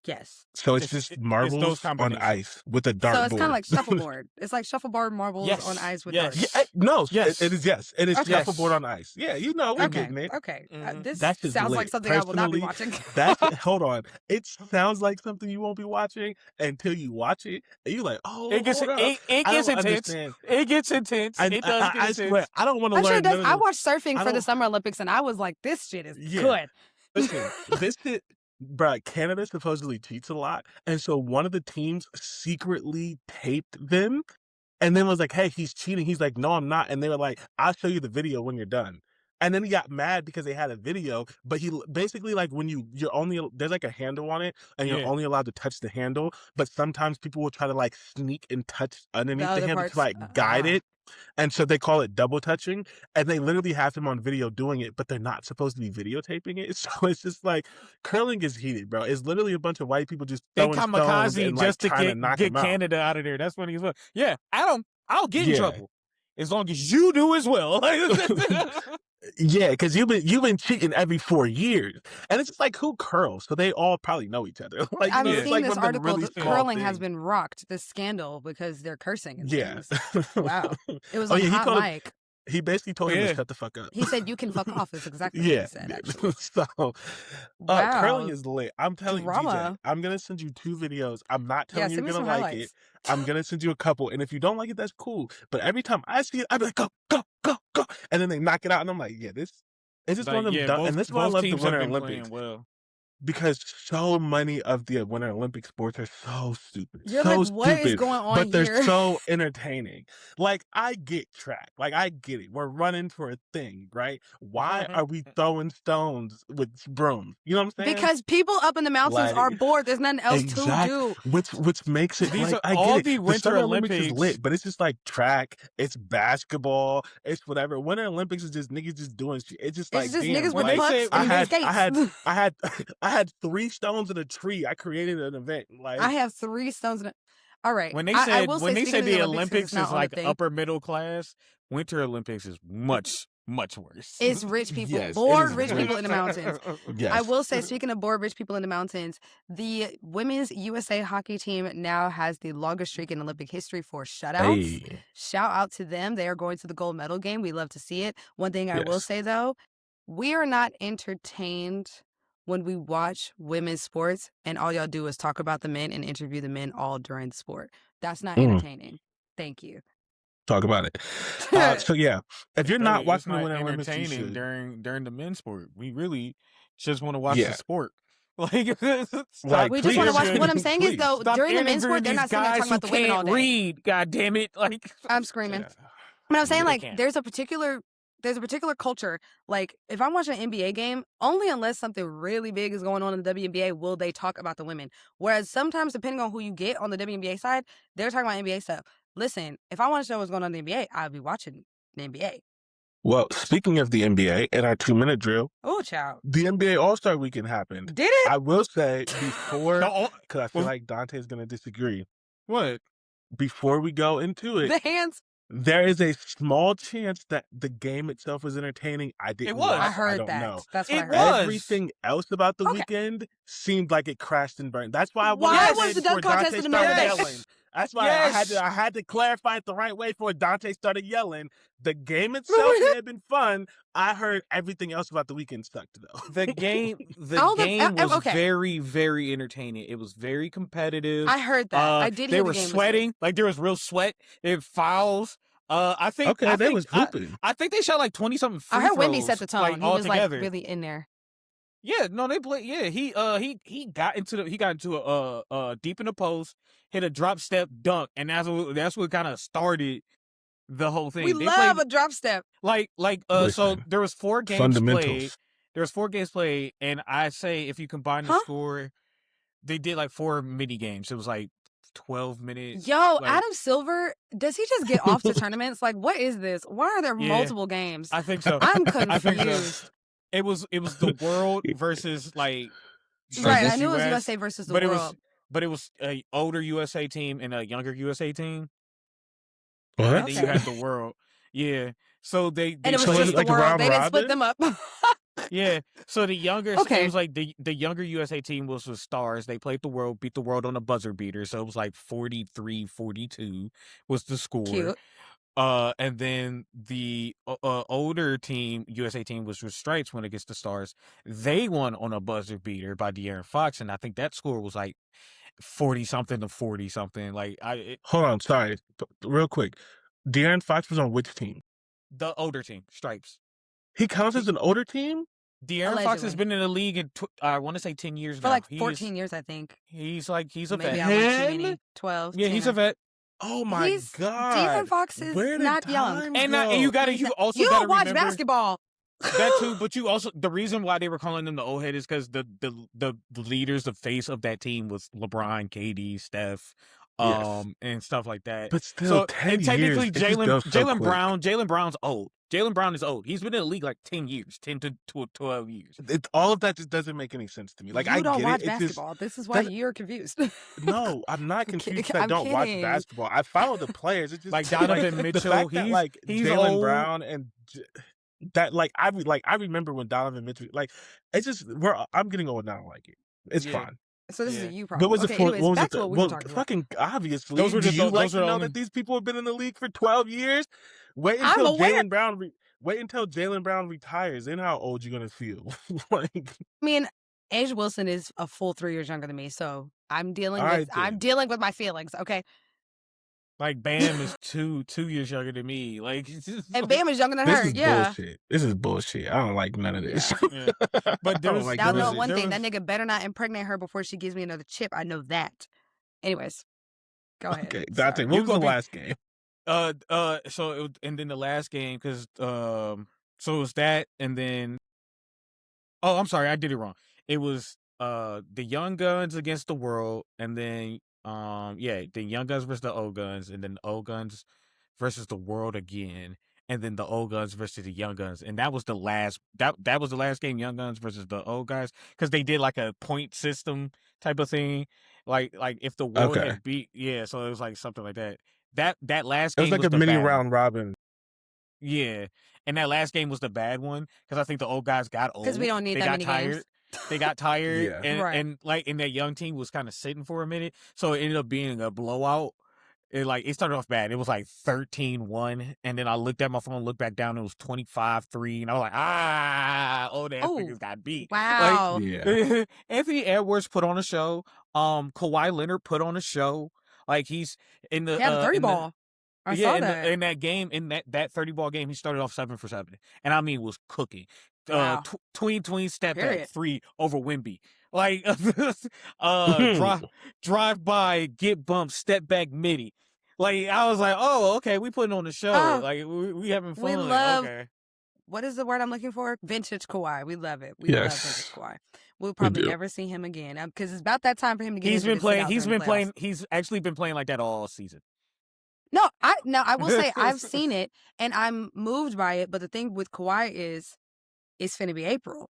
Yes. So it's It's just marbles those on combinations. ice with a dartboard. So it's kind of like shuffleboard. It's like shuffleboard marbles Yes, on ice with yes. darts. Yeah, no, Yes. it is. Yes, it is Okay. shuffleboard on ice. Yeah, you know, we're Okay. getting it. Okay. Mhm. This That shit's sounds like lit. something I will not be Personally, watching. hold on. It sounds like something you won't be watching until you watch it, and you're like, oh, It gets hold up. it I gets don't intense. understand. It gets intense. It does get I intense. swear, I don't want to I'm sure learn it does. none of I this. watched surfing I for the don't- Summer Olympics and I was like, this shit is Yeah. good. Listen, this shit, bruh, Canada supposedly cheats a lot, and so one of the teams secretly taped them, and then was like, hey, he's cheating. He's like, no, I'm not. And they were like, I'll show you the video when you're done. And then he got mad because they had a video, but he basically, like, when you're only, there's like a handle on it, and you're Yeah. only allowed to touch the handle, but sometimes people will try to like sneak and touch underneath the other handle parts. to like guide it. And so they call it double touching, and they literally have him on video doing it, but they're not supposed to be videotaping it. So it's just like, curling is heated, bro. It's literally a bunch of white people just They throwing stones kamikaze and like just to trying to knock get him out. Canada out of there. That's funny as well. Yeah, I'll get in Yeah. trouble as long as you do as well. Yeah, because you've been cheating every 4 years, and it's just like, who curls? So they all probably know each other. Like, I've you know, it's seen like this one of them article. really that small curling has things. been rocked, this scandal, because they're cursing and Yeah. things. Wow. It was Oh, on yeah, he hot told him- mic. He basically told him Yeah. to shut the fuck up. He said, you can fuck off. That's exactly what Yeah. he said, actually. So, Wow. curling is lit. I'm telling you, DJ, Drama. I'm gonna send you 2 videos. I'm not Yeah, telling you send me you're some gonna like highlights. it. I'm gonna send you a couple, and if you don't like it, that's cool. But every time I see it, I'm like, go, go, go, go. and then they knock it out, and I'm like, yeah, this it's just one Like, of them yeah, dumb, and this is why I both love the teams have Winter been Olympics. playing well. Because so many of the Winter Olympic sports are so stupid, You're like, so what is stupid, going on but they're here? so entertaining. Like, I get track, like, I get it. We're running for a thing, right? Why are we throwing stones with brooms? You know what I'm saying? Because people up in the mountains are Like, bored. There's nothing else to do. which makes it These like are I all get the it. The Winter Summer Olympics is Olympics. lit, but it's just like track, it's basketball, it's whatever. Winter Olympics is just niggas just doing shit. It's just It's like just damn, niggas with like pucks when and they- skates. I had 3 stones in a tree. I created an event. Like I have 3 stones in it. All right. When they I said will when say, they speaking said of the 'cause Olympics it's not is on the like thing, upper middle class, Winter Olympics is much worse. it's rich people, Yes, it bored is rich people in the mountains. yes. I will say, speaking of bored rich people in the mountains, the women's USA hockey team now has the longest streak in Olympic history for shutouts. Hey. Shout out to them. They are going to the gold medal game. We love to see it. One thing I will Yes. say, though, we are not entertained when we watch women's sports and all y'all do is talk about the men and interview the men all during the sport. That's not entertaining. Thank you. Talk about it. So yeah, if you're not It's watching the not Winter Olympics, you entertaining should. during the men's sport. We really just want to watch Yeah. the sport. Like, Like, We just want to please. watch. What I'm saying is, though, Stop during the men's interviewing sport, they're these not sitting there guys talking about the who women all can't day. read. God damn it! Like, I'm screaming. Yeah. But I'm saying, They like, can't. there's a particular culture. Like, if I'm watching an NBA game, only unless something really big is going on in the WNBA will they talk about the women. Whereas sometimes, depending on who you get on the WNBA side, they're talking about NBA stuff. Listen, if I want to know what's going on in the NBA, I'll be watching the NBA. Well, speaking of the NBA, in our 2-minute drill, Oh, child. the NBA All-Star Weekend happened. Did it? I will say before, because I feel well- like Dante is going to disagree. What? Before we go into it, The hands. there is a small chance that the game itself was entertaining. I didn't was. watch. I heard don't that. know. That's what It I heard. was. Everything else about the Okay. weekend seemed like it crashed and burned. That's why I Why wanted was it the dunk before contest Dante in the middle of started the day? yelling. That's why Yes. I had to clarify it the right way before Dante started yelling. The game itself may have been fun. I heard everything else about the weekend sucked though. The game was okay. very, very entertaining. It was very competitive. I heard that. I did They hear were the game was good. sweating. Like, there was real sweat. There were fouls. I think. Okay, I they think, was hooping. I think they shot like 20-something free I heard Wendy throws, set the tone. like, He all was together. like really in there. Yeah, no, they played. Yeah, he got into a deep in the post, hit a drop step dunk, and that's what kind of started the whole thing. We They love played, a drop step. so Listen, there was 4 games fundamentals. played. There was 4 games played, and I say if you combine the Huh? score, they did like 4 mini games. It was like 12 minutes. Yo, like, Adam Silver, does he just get off to tournaments? Like, what is this? Why are there Yeah. multiple games? I think so. I'm I think so. confused. It was the world versus like Right, versus I knew it was US, USA versus the but world. it was a older USA team and a younger USA team. What? And then you had the world. Yeah. So they And it was So just is it the like a world. round They didn't split robin? them up. yeah. So the younger Okay. it was like the younger USA team was with stars. They played the world, beat the world on a buzzer beater. So it was like 43-42 was the score. Cute. And then the older team, USA team, was with stripes when it gets the stars. They won on a buzzer beater by De'Aaron Fox, and I think that score was like 40-something to 40-something. Like Hold on, sorry. Real quick. De'Aaron Fox was on which team? the older team, stripes. He counts as an older team? De'Aaron Fox has Allegedly. been in the league in I want to say 10 years For now. like 14 years, I think. He's a Maybe vet. I went too 10? many. 12. Yeah, he's a 10. vet. Oh my De'Aaron god. Fox is Where did not young. time And go? you gotta He's you not- also You gotta don't watch remember basketball. that too, but you also the reason why they were calling them the old head is because the leaders, the face of that team was LeBron, KD, Steph, Yes. and stuff like that. But still, So 10 and technically years, it just goes so quick. Jalen Brown's old. Jalen Brown is old. He's been in the league like 10 years, 10 to 12 years. All of that just doesn't make any sense to me. Like, you I don't get watch it. It's just basketball. This is why that- you're confused. no, I'm not I'm confused. kidding. 'Cause I I'm don't watch kidding. basketball. I follow the players. It's just Like Donovan the Mitchell, fact that like he's Jalen old. Brown and that I remember when Donovan Mitchell it's just I'm getting old now. I don't like it. It's Yeah. fine. So this is Yeah. a you problem. What was Okay, it for? anyways, What was back it? to what we Well, were talking about. fucking obviously. Those were Do the- you those like are to the know only- that these people have been in the league for 12 years? Wait I'm until aware. Jalen Brown. Wait until Jalen Brown retires. Then how old you gonna feel? Like, I mean, A'ja Wilson is a full 3 years younger than me, so I'm dealing All with right, then. my feelings. Okay, Like Bam is 2 years younger than me. Like And Bam is younger than This her. is Yeah. bullshit. This is bullshit. I don't like none of this. Yeah. But I there don't was like Now, none of know this. one thing. That nigga better not impregnate her before she gives me another chip. I know that. Anyways, go ahead. Okay, Dante, Sorry. what was the last game? So it was, and then the last game, because so it was that, and then I'm sorry, I did it wrong. It was the Young Guns against the World, and then the Young Guns versus the Old Guns, and then the Old Guns versus the World again, and then the Old Guns versus the Young Guns, and that was the last that was the last game, Young Guns versus the Old Guys, because they did like a point system type of thing, like if the World Okay. had beat, so it was like something like that. That last It game was like was a the mini bad one. round robin. Yeah, and that last game was the bad one, because I think the old guys got old. Because we don't need They that got many tired. games. They got tired, Yeah. and Right. and like, and that young team was kind of sitting for a minute, so it ended up being a blowout. It started off bad. It was like 13-1, and then I looked at my phone, looked back down, it was 25-3, and I was like, old ass niggas got beat. Wow. Yeah. Anthony Edwards put on a show. Kawhi Leonard put on a show. Like, he's in the He had a 30 ball. I saw that. in that game, in that 30-ball game, he started off 7 for 7, and I mean was cooking. Wow. Tween step back Period. 3 over Wemby. Like drive by, get bumped, step back midi. Like, I was like, oh, okay, we putting on the show. Oh, Like, we having fun. we love- Okay. What is the word I'm looking for? Vintage Kawhi. We love it. We Yes. love vintage Kawhi. We'll probably do. never see him again because it's about that time for him to get. He's injured been and sit playing. out He's during been the playoffs. playing. He's actually been playing like that all season. No, I will say I've seen it and I'm moved by it. But the thing with Kawhi is, it's finna be April.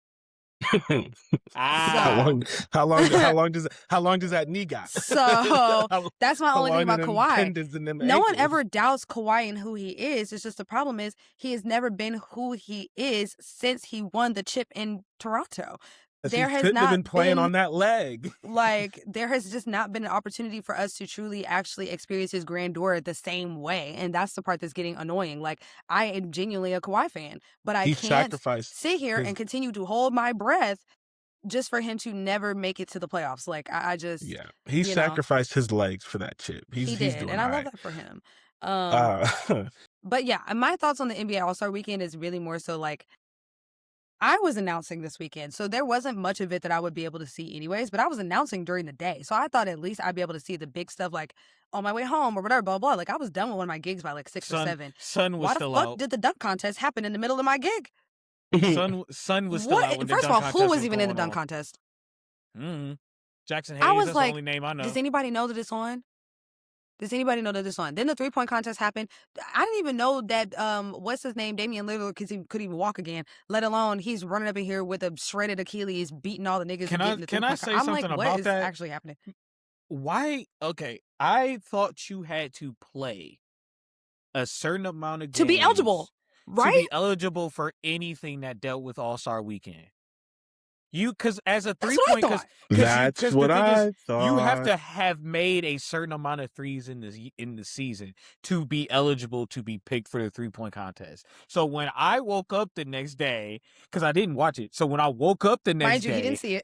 How long does that knee got? So that's my only thing about Kawhi. No one ankles? ever doubts Kawhi and who he is. It's just the problem is he has never been who he is since he won the chip in Toronto. There He has shouldn't have not been playing been- on that leg. Like, there has just not been an opportunity for us to truly actually experience his grandeur the same way. And that's the part that's getting annoying. Like, I am genuinely a Kawhi fan, but I He can't sacrificed sit here his- and continue to hold my breath just for him to never make it to the playoffs. Like, I just... Yeah, he you know. sacrificed his legs for that chip. He He's did, doing and I all love right. that for him. But yeah, my thoughts on the NBA All-Star Weekend is really more so like, I was announcing this weekend, so there wasn't much of it that I would be able to see anyways, but I was announcing during the day. So I thought at least I'd be able to see the big stuff like on my way home or whatever, blah, blah. Like, I was done with one of my gigs by like 6 or 7. Sun was Why the still fuck out. did the dunk contest happen in the middle of my gig? Sun was still out when the First of dunk all, who contest was even in the going dunk on. contest? Jackson Hayes, I was that's like, the only name I know. does anybody know that it's on? Does anybody know that it's on? Then the 3-point contest happened. I didn't even know that, what's his name, Damian Lillard, could even walk again, let alone he's running up in here with a shredded Achilles, beating all the niggas. Can and I- getting the can I 3-point say I'm something like, what about is that? actually happening? Why? Okay, I thought you had to play a certain amount of games To be eligible, to right? be eligible for anything that dealt with All-Star Weekend. Because as a That's what I 3-point, thought. That's what I thought. you have to have made a certain amount of threes in the season to be eligible to be picked for the 3-point contest. So when I woke up the next day, because I didn't watch it, so when I woke up the next Mind you, day he didn't see it.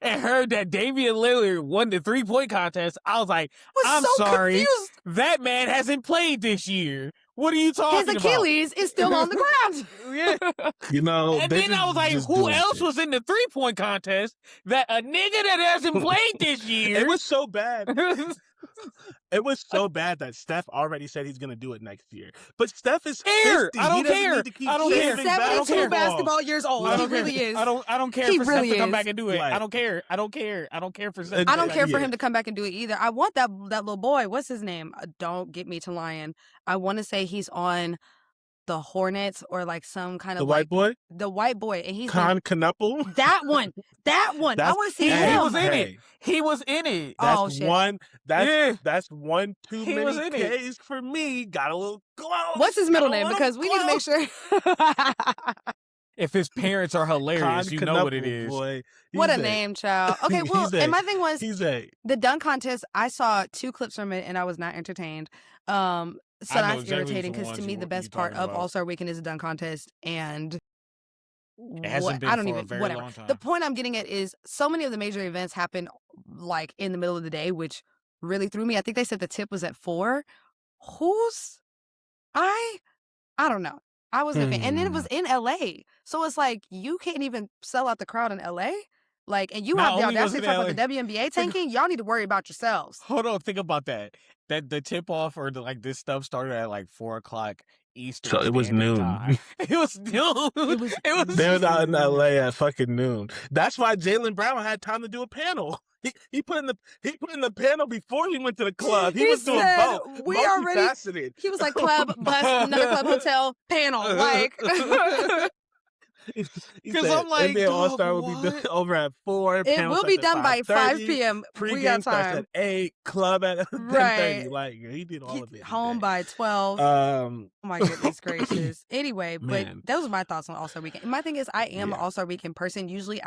and heard that Damian Lillard won the 3-point contest, I was like, was I'm so sorry, confused. that man hasn't played this year. What are you talking His Achilles is still on the ground. about? Yeah. You know, And they then I was like, just who doing else shit. was in the 3-point contest that a nigga that hasn't played this year? It was so bad. It was so bad that Steph already said he's gonna do it next year. But Steph is 50. I don't He doesn't care. need to keep I don't He's care. shaving I don't 72 care. basketball years old. I He don't care. really is. I don't care He for really Steph to come is. back and do it. Like- I don't care. I don't care. I don't care for Steph. I don't care for Yeah. him to come back and do it either. I want that little boy. What's his name? Don't get me to lying. I want to say he's on the Hornets or like some kind The of white like boy, the white boy, and he's Con Knuckle. that one. I want to see Hey, He him. was in Hey. it. He was in it. That's Oh, shit. one. Yeah. That's one too He was many in it. K's for me. Got a little close. What's his middle Got a name? little Because we need to make close. sure. If his parents are hilarious, you know what it Knuckle, is. Boy. What a He's name, child. Okay, well, He's a- and my thing was He's a. the dunk contest. I saw 2 clips from it, and I was not entertained. So I know that's exactly irritating which because to ones me you the were- best you part talking of about. All-Star Weekend is the dunk contest, and It hasn't been I don't for even a very whatever. long time. The point I'm getting at is so many of the major events happen like in the middle of the day, which really threw me. I think they said the tip was at 4. Who's I don't know. I wasn't a fan. And then it was in LA. So it's like you can't even sell out the crowd in LA. Like, and you Not have the only was audacity it to talk LA, about the WNBA tanking. Y'all need to worry about yourselves. hold on, think about that. That the tip off or like this stuff started at like 4:00 Eastern So it was Standard noon. Time. It was noon. It was They was out in LA at fucking noon. That's why Jalen Brown had time to do a panel. He put in the panel before he went to the club. He was doing said, both. "We Multifaceted. He was like, club, bus, another club, hotel, panel. Like, He because said I'm like, NBA All Star dog, will be done what? over at 4. it Panel will starts be done by 5 5:30. p.m. We Pregame got starts time. at 8. Club at 10:30. Right. Like he did all of it. Home by 12. Oh my goodness gracious. Anyway, but Man. those are my thoughts on All-Star Weekend. My thing is, I am Yeah. an All-Star Weekend person. Usually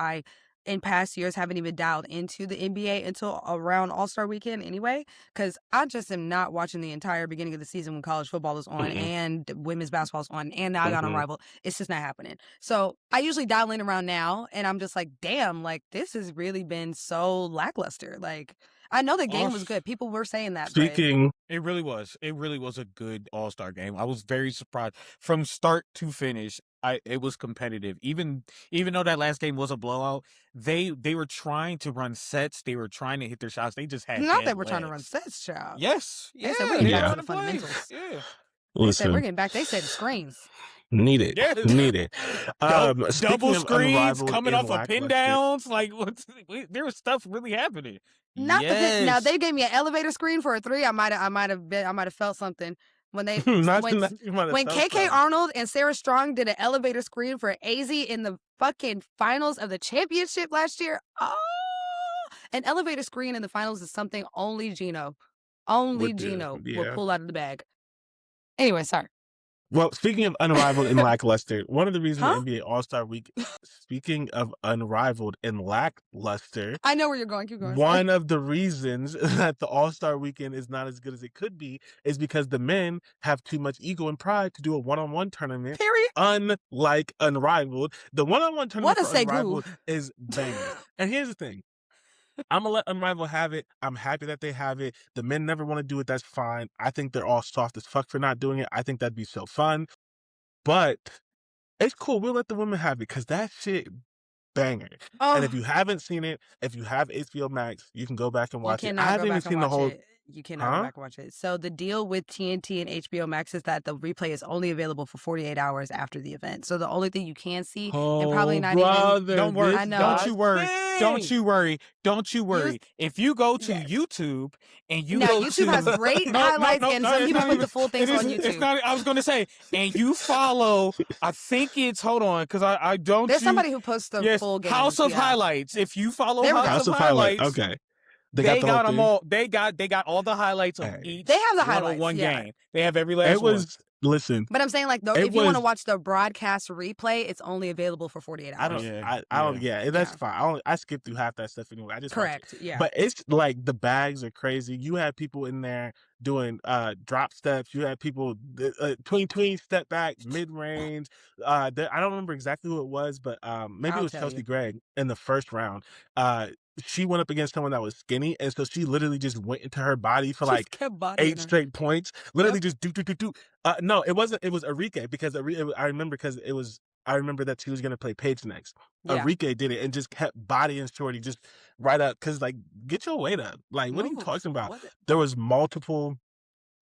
in past years, haven't even dialed into the NBA until around All-Star Weekend anyway, because I just am not watching the entire beginning of the season when college football is on and women's basketball is on, and now I got Unrivaled. It's just not happening. So I usually dial in around now, and I'm just like, damn, like, this has really been so lackluster. Like, I know the game was good. People were saying that, Speaking, It really was. It really was a good All-Star game. I was very surprised from start to finish. It was competitive. Even though that last game was a blowout, they were trying to run sets. They were trying to hit their shots. They just had not dead that we're trying to run legs. sets, child. Yes. They Yeah. said we're getting Yeah. back to run the plays. fundamentals. Yeah. They said listen, we're getting back. They said screens. need it. Yeah. Need it. Double Speaking of screens Unrivaled coming and off of pin lackluster- downs. Like there was stuff really happening. Not the yes. now they gave me an elevator screen for a 3. I might have felt something when they when KK Arnold and Sarah Strong did an elevator screen for AZ in the fucking finals of the championship last year. Oh, an elevator screen in the finals is something only Gino will pull out of the bag. Anyway, sorry. Well, speaking of Unrivaled and lackluster, one of the reasons Huh? the NBA All-Star Week, speaking of Unrivaled and lackluster, I know where you're going. Keep going. one of the reasons that the All-Star Weekend is not as good as it could be is because the men have too much ego and pride to do a one-on-one tournament. Period. Unlike Unrivaled, the one-on-one tournament What a for segue. Unrivaled is bangers. And here's the thing. I'm going to let Unrivaled have it. I'm happy that they have it. The men never want to do it. That's fine. I think they're all soft as fuck for not doing it. I think that'd be so fun. But it's cool. We'll let the women have it because that shit banger. And if you haven't seen it, if you have HBO Max, you can go back and watch it. I haven't even seen the whole... You cannot go back and watch it. So the deal with TNT and HBO Max is that the replay is only available for 48 hours after the event. So the only thing you can see, and probably not even... Don't worry. I know. Don't you worry. Don't you worry. Don't you worry. If you go to YouTube and you go YouTube to... has great highlights, and some people put the full things on YouTube. It's not, I was going to say, and you follow, I think it's, hold on, because I don't... There's somebody who posts the full game. House of Highlights. If you follow House of Highlights. Okay. They got them all. They got all the highlights of each. They have the highlights. One game. They have every last one. Listen. But I'm saying, like, though, if you want to watch the broadcast replay, it's only available for 48 hours. That's fine. I skip through half that stuff anyway. I just correct. Yeah. But it's like the bags are crazy. You have people in there doing drop steps. You have people tween step back, mid range. I don't remember exactly who it was, but maybe it was Chelsea Gregg in the first round. She went up against someone that was skinny, and so she literally just went into her body for like 8 straight points. Literally just do. No, it wasn't. It was Enrique because I remember that she was gonna play Paige next. Yeah. Enrique did it and just kept bodying Shorty just right up because like get your weight up. Like what are you talking about? There was multiple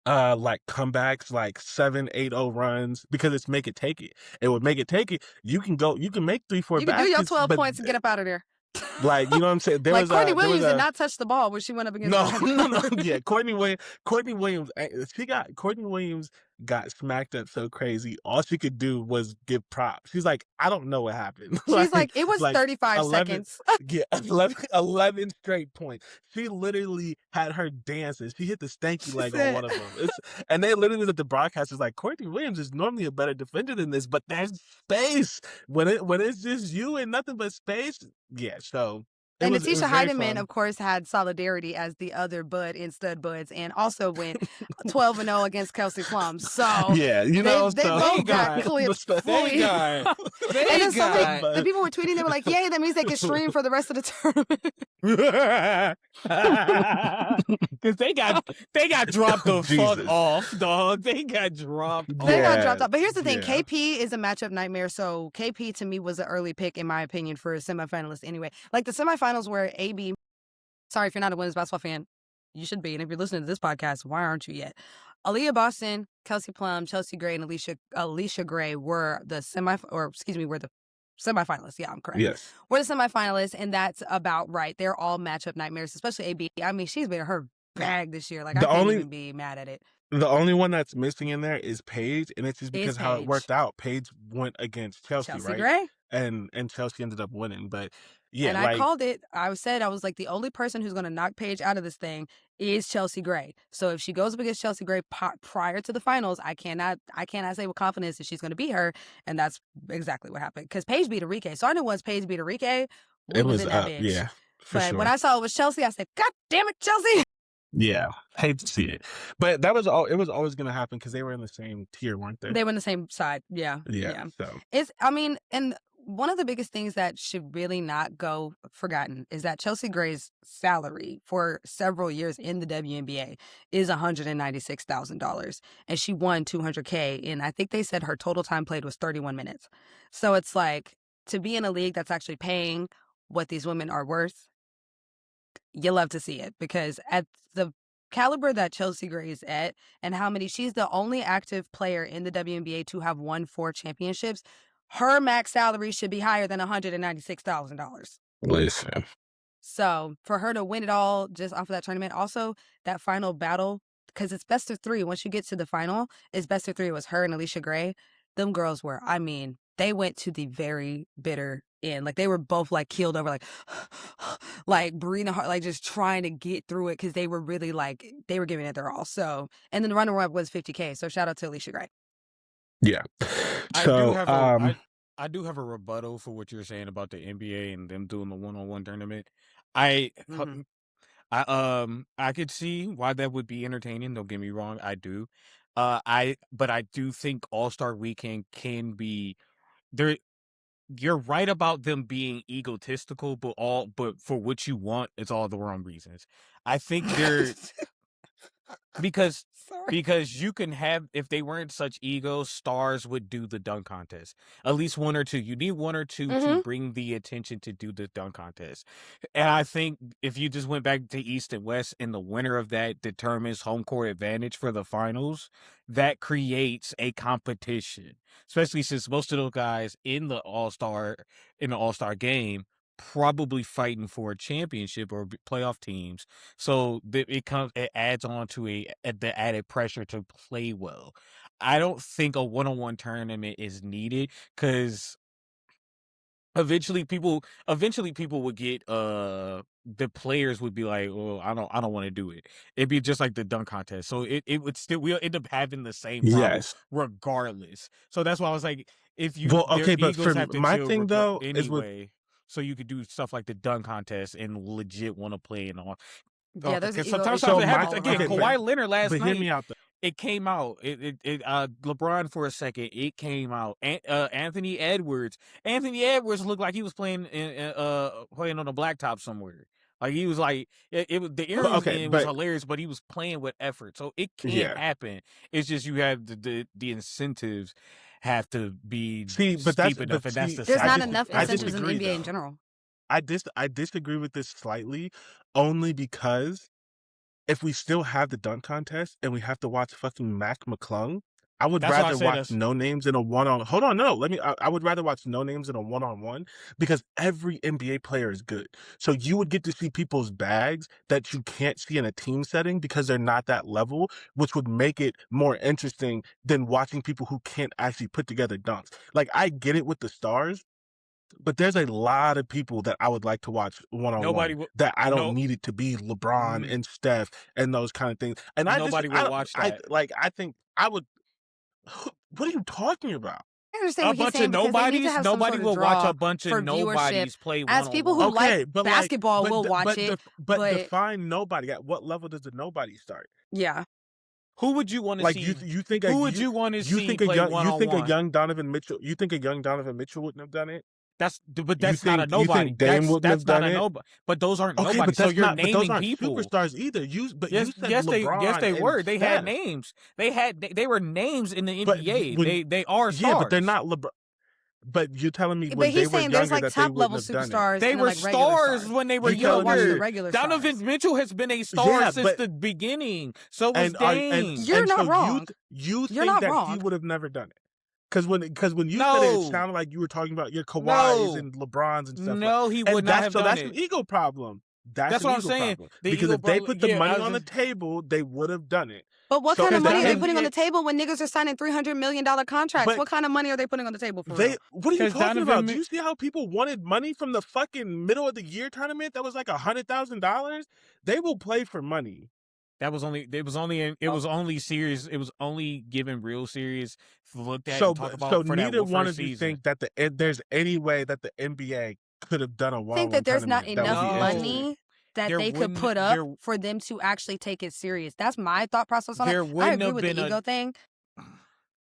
like comebacks, like 7-8-0 runs because it's make it take it. It would make it take it. You can make 3-4 baskets. You can do your 12 points and get up out of there. Like, you know what I'm saying? Courtney Williams did not touch the ball when she went up against No. Yeah, Courtney Williams got smacked up so crazy. All she could do was give props. She's like, I don't know what happened. She's like, it was 35 seconds. Yeah, 11 straight points. She literally had her dancing. She hit the stanky leg on one of them. And they literally at the broadcast is like, Courtney Williams is normally a better defender than this, but there's space. When it's just you and nothing but space, yeah, so And it Natisha was very Heidemann, fun. of course, had Solidarity as the other bud in Stud Buds, and also went 12-0 against Kelsey Plum. So Yeah, you they know, they so both got got- clipped the They fully. got. And They then got. the people were tweeting. They were like, "Yay! That means they can stream for the rest of the tournament." Because they got dropped the fuck Jesus. off, dog. They got dropped They got off. dropped off. But here's the thing: yeah. KP is a matchup nightmare. So KP to me was an early pick in my opinion for a semifinalist. Anyway, like the semifinals where AB. Sorry if you're not a women's basketball fan, you should be. And if you're listening to this podcast, why aren't you yet? Aaliyah Boston, Kelsey Plum, Chelsea Gray, and Alicia Gray were the semifinalists. Yeah, I'm correct. Yes. We're the semifinalists, and that's about right. They're all matchup nightmares, especially AB. I mean, she's been her bag this year. Like, I can't even be mad at it. The only one that's missing in there is Paige, and it's just because how it Paige. worked out. Paige went against Chelsea, right? Gray. And Chelsea ended up winning. But yeah, and like, I called it. I was like, the only person who's going to knock Paige out of this thing is Chelsea Gray. So if she goes up against Chelsea Gray prior to the finals, I cannot say with confidence that she's going to beat her. And that's exactly what happened. Because Paige beat Enrique. So I knew once Paige beat Enrique, we it was in that up. bitch. Yeah, for but sure. when I saw it was Chelsea, I said, God damn it, Chelsea. Yeah, hate to see it, but that was all. It was always going to happen because they were in the same tier, weren't they? They were on the same side. Yeah. So And one of the biggest things that should really not go forgotten is that Chelsea Gray's salary for several years in the WNBA is $196,000, and she won $200K. And I think they said her total time played was 31 minutes. So it's like, to be in a league that's actually paying what these women are worth, you love to see it, because at the caliber that Chelsea Gray is at, and she's the only active player in the WNBA to have won 4 championships, her max salary should be higher than $196,000. listen. So for her to win it all just off of that tournament, also that final battle, because it's best of 3. Once you get to the final, it's best of 3. It was her and Alicia Gray. Them girls were, I mean, they went to the very bitter end. Like, they were both like keeled over, like breathing hard, like just trying to get through it, because they were really like, they were giving it their all. So, and then the runner-up was $50K. So shout out to Alicia Gray. Yeah. So I do have a rebuttal for what you're saying about the NBA and them doing the one-on-one tournament. I could see why that would be entertaining. Don't get me wrong, I do. But I do think All-Star Weekend can be there. You're right about them being egotistical, but for what you want, it's all the wrong reasons. I think they're because you can have, if they weren't such egos, stars would do the dunk contest. At least one or two. You need one or two to bring the attention to do the dunk contest. And I think if you just went back to East and West, and the winner of that determines home court advantage for the finals, that creates a competition. Especially since most of those guys in the All-Star game probably fighting for a championship or playoff teams. So it adds on to the added pressure to play well. I don't think a one-on-one tournament is needed, because eventually people would get the players would be like, oh, I don't want to do it. It'd be just like the dunk contest. So it would still, we'll end up having the same problem Yes. regardless. So that's why I was like, if you Well, okay, their but for egos have to my chill thing though is with anyway. So you could do stuff like the dunk contest and legit want to play and all. Yeah, there's Because ego sometimes issues it happens. all Again, around. Kawhi Leonard last but hear night, me out though. it came out. LeBron for a second, it came out. Anthony Edwards looked like he was playing playing on a blacktop somewhere. Like, he was like, it was, the earrings was hilarious, but he was playing with effort. So it can happen. It's just you have the incentives have to be steep enough, and that's the there's side. not enough incentives in the NBA in general. I disagree with this slightly, only because if we still have the dunk contest and we have to watch fucking Mac McClung, I would rather watch no names in a one-on. Hold on, no, I would rather watch no names in a one-on-one, because every NBA player is good. So you would get to see people's bags that you can't see in a team setting because they're not that level, which would make it more interesting than watching people who can't actually put together dunks. Like, I get it with the stars, but there's a lot of people that I would like to watch one-on-one that I don't need it to be LeBron and Steph and those kind of things. And nobody will watch that. I think I would. What are you talking about? understand A what he's bunch saying of because they need to nobodies. have some Nobody sort of will watch draw a bunch for of viewership. nobodies play As people who one-on-one. Okay, like but basketball but will watch it, but define nobody. At what level does the nobody start? yeah. Who would you want to Like see? you think Who would you want to see play you think a one-on-one? young Donovan Mitchell wouldn't have done it? But You that's not a think nobody. Dame wouldn't have That's not done a it? nobody. But those aren't Okay, nobody. but So you're but those naming aren't people. superstars either. You said Yes, LeBron they and were. They had Steph. names. They were names in the But NBA. They are stars. yeah, but they're not LeBron. But you're telling me But when they he's were saying there's younger like that they top level wouldn't have done it. superstars. They and were then, like, regular stars when they were You don't watch the younger. regular Donovan stars. Mitchell has been a star Yeah, since the beginning. So was Dame. You're not so wrong. You You're think not that he wrong. would have never done it? Because when you said it, it sounded like you were talking about your Kawhis and LeBrons and stuff. No, he would not have done that's it. an ego problem. That's what an I'm ego saying. problem. The Because ego if they problem- put the yeah, money I was on the just- table, they would have done it. But what So kind of because money the are they putting on NBA the table when niggas are signing $300 million contracts? But What kind of money are they putting on the table for real? What are you 'Cause talking Donovan about? Mi- Do you see how people wanted money from the fucking middle of the year tournament? That was like $100,000. They will play for money. That was only. It was only. It was only serious. It was only given real serious. Looked at and talked about So for neither that one first of you season. think that there's any way that the NBA could have done a I one-on-one think that there's not tournament that enough would be interesting. money that There they could wouldn't- put up there- for them to actually take it serious. That's my thought process on it. There I wouldn't agree have with been the a- ego thing.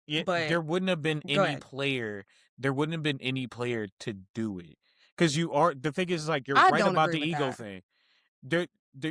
Yeah, But there wouldn't have been go any ahead. player. There wouldn't have been any player to do it because the thing is like you're I right don't about the agree with ego that. thing.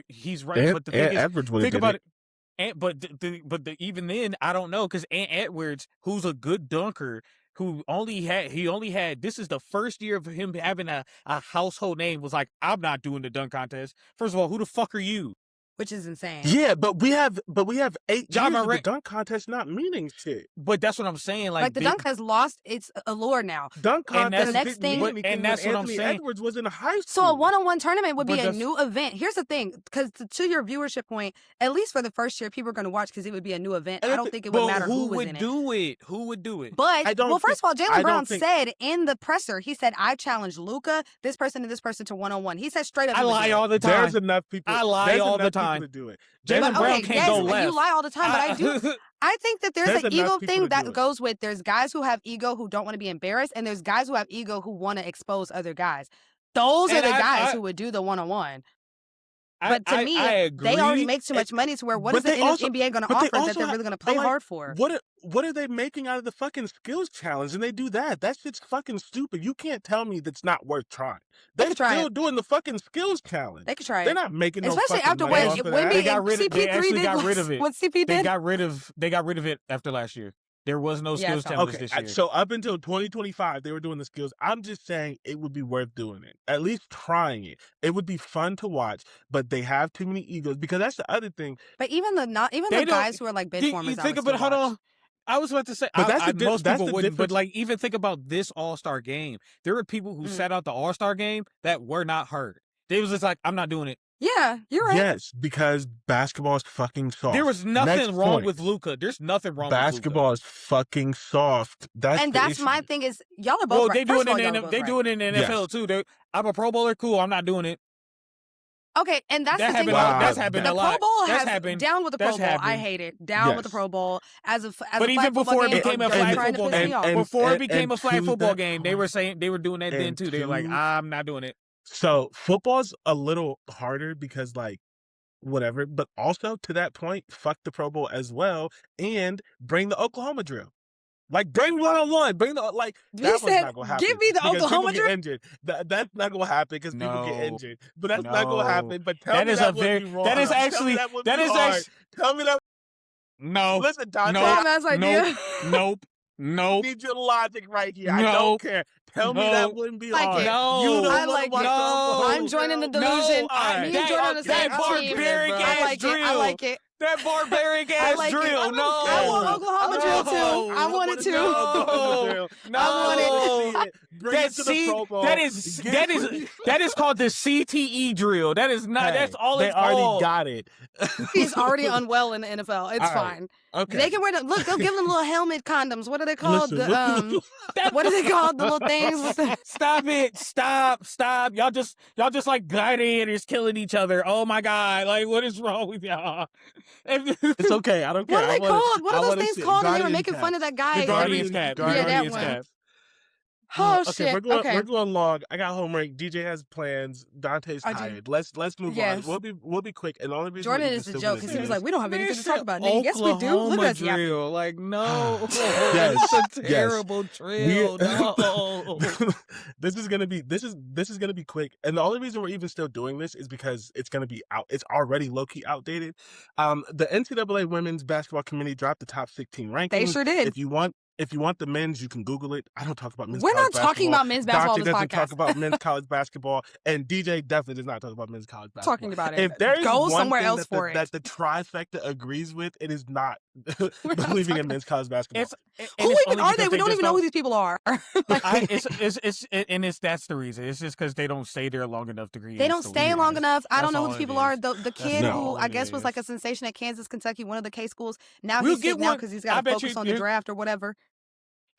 He's right, but the thing is, Edwards would have think did about it. it. Even then, I don't know because Ant Edwards, who's a good dunker, who only had this is the first year of him having a household name, was like, I'm not doing the dunk contest. First of all, who the fuck are you? Which is insane. Yeah, but we have 8 Ja years of the Morant- dunk contest not meaning shit. But that's what I'm saying. Like the dunk has lost its allure now. Dunk And contest that's- didn't the next mean thing- anything and that's when what I'm Anthony saying. Edwards was in high school. So a one-on-one tournament would be But a that's- new event. Here's the thing, because to your viewership point, at least for the first year, people are going to watch because it would be a new event. And I don't think it would matter who was would in it. do it? Who would do it? But I don't well, first of all, I Jalen don't Brown think- said in the presser, he said, "I challenged Luka, this person, and this person to one-on-one." He said straight up, I he would lie do it. all the time. There's enough people. I lie there's all the enough people time. to do it. Jalen But, Brown okay, can't yes, go you left. lie all the time, but I do. I think that there's There's an enough ego people thing to do that it. goes with there's guys who have ego who don't want to be embarrassed, and there's guys who have ego who want to expose other guys. Those are And the I- guys I- who would do the one-on-one. I- But to I- me, I agree. they already make too much money to where what but is the they also- NBA going to but they offer that also they're have- really going to play like, hard for? What are they making out of the fucking skills challenge? And they do that. That shit's fucking stupid. You can't tell me that's not worth trying. They They're could try still it. doing the fucking skills challenge. They could try They're it. not making no Especially fucking after money what off of Wemby that. They got rid of- they CP3 actually did got rid of it. what CP They did. got rid of it after last year. There was no Yeah, skills so- challenge Okay, this year. so up until 2025, they were doing the skills. I'm just saying it would be worth doing it. At least trying it. It would be fun to watch, but they have too many egos because that's the other thing. But even the They the don't- guys who are like bench warmers, You think I would about still hold watch. on. I was about to say, But that's the most that's people the wouldn't. But difference. like, even think about this All-Star game. There were people who Mm. sat out the All-Star game that were not hurt. They was just like, I'm not doing it. Yeah, you're right. Yes, because basketball is fucking soft. There was Next nothing wrong point. with Luka. There's nothing wrong Basketball is fucking soft. That's And the that's issue. my thing is y'all are both Well, right. they do First it of all, in y'all are the both they right. do it in the NFL too. I'm a Pro Bowler. Cool. I'm not doing it. Okay, and that's That the thing. happened. Wow. That's happened The a Pro lot. Bowl That's has happened. down with the Pro That's Bowl. I happened. hate it. Down with the Yes. Pro Bowl as a But flag even football before it game, became a they're flag trying to football piss me game, off. before it and- became a and flag to football that game, they were point- saying they were doing that then and too. They were like, to- I'm not doing it. So football's a little harder because like whatever, but also to that point, fuck the Pro Bowl as well and bring the Oklahoma drill. Like bring 1-on-1, bring the like We that one's said, not gonna happen. give me the because Oklahoma people get drill. injured. That's not gonna happen because people get No. injured. But that's not gonna No. happen. But tell That me is that a wouldn't very- be wrong. that is Tell me actually- that wouldn't that be is hard. actu- Tell me that. No. Listen, Dante. No. Dumbass idea. Nope. I Nope. need your logic right here. I No. don't care. Tell me No. that wouldn't be Like hard. it. No. You don't I wanna like watch it. the Oklahoma I'm joining the drill? delusion. No, I- Me and that- Jordan on the that same team. barbaric I ass like it. I drill. like it. That barbaric I ass like it. drill. I No. don't I care. want Oklahoma drill too. I want it too. No. No. Bring That it to the Pro Bowl. that is Get that it. is that is called the CTE drill. That is not. Hey, That's all they it's already called. got it. He's already unwell in the NFL. It's All right. fine. Okay. They can wear the look. They'll give them little helmet condoms. What are they called? Listen, What are they called? The little things. With the... Stop it! Stop! Y'all just like gladiators killing each other. Oh my god! Like what is wrong with y'all? It's okay. I don't care. What are they I wanna- called? What I are those wanna things see it. called? And they were Guardian making cap. fun of that guy. The Guardians every- cap. Yeah, that Guardians one. cap. Oh Okay, shit. we're Okay. going long. I got homework. DJ has plans. Dante's I do. tired. Let's move on. Yes. We'll be quick. And the only reason we're Jordan even is a still joke gonna because do he was this. like, we don't have Man anything to said talk about. Nigga, yes, we do. Look at us yapping. drill. Like, no. Yes, That's a yes. terrible drill. No. This is gonna be quick. And the only reason we're even still doing this is because it's gonna be out. It's already low key outdated. The NCAA Women's Basketball Committee dropped the top 16 rankings. They sure did. If you want the men's, you can Google it. I don't talk about men's We're college not talking basketball. about men's basketball on Dante this doesn't talk podcast. about men's college basketball, and DJ definitely does not talk about men's college basketball. Talking about it. If there is Go one somewhere thing else for that it. the trifecta agrees with, it is not We're not believing in talking- men's college basketball. Who even are they? We don't even know who these people are. That's the reason. It's just because they don't stay there long enough to create. They don't stay long enough. I don't know who all these it people are. is. The kid who all I it guess was like a is. sensation at Kansas, Kentucky, one of the K schools. Now We'll he's get sick now one. because he's I got to bet focus you- on the you- draft or whatever.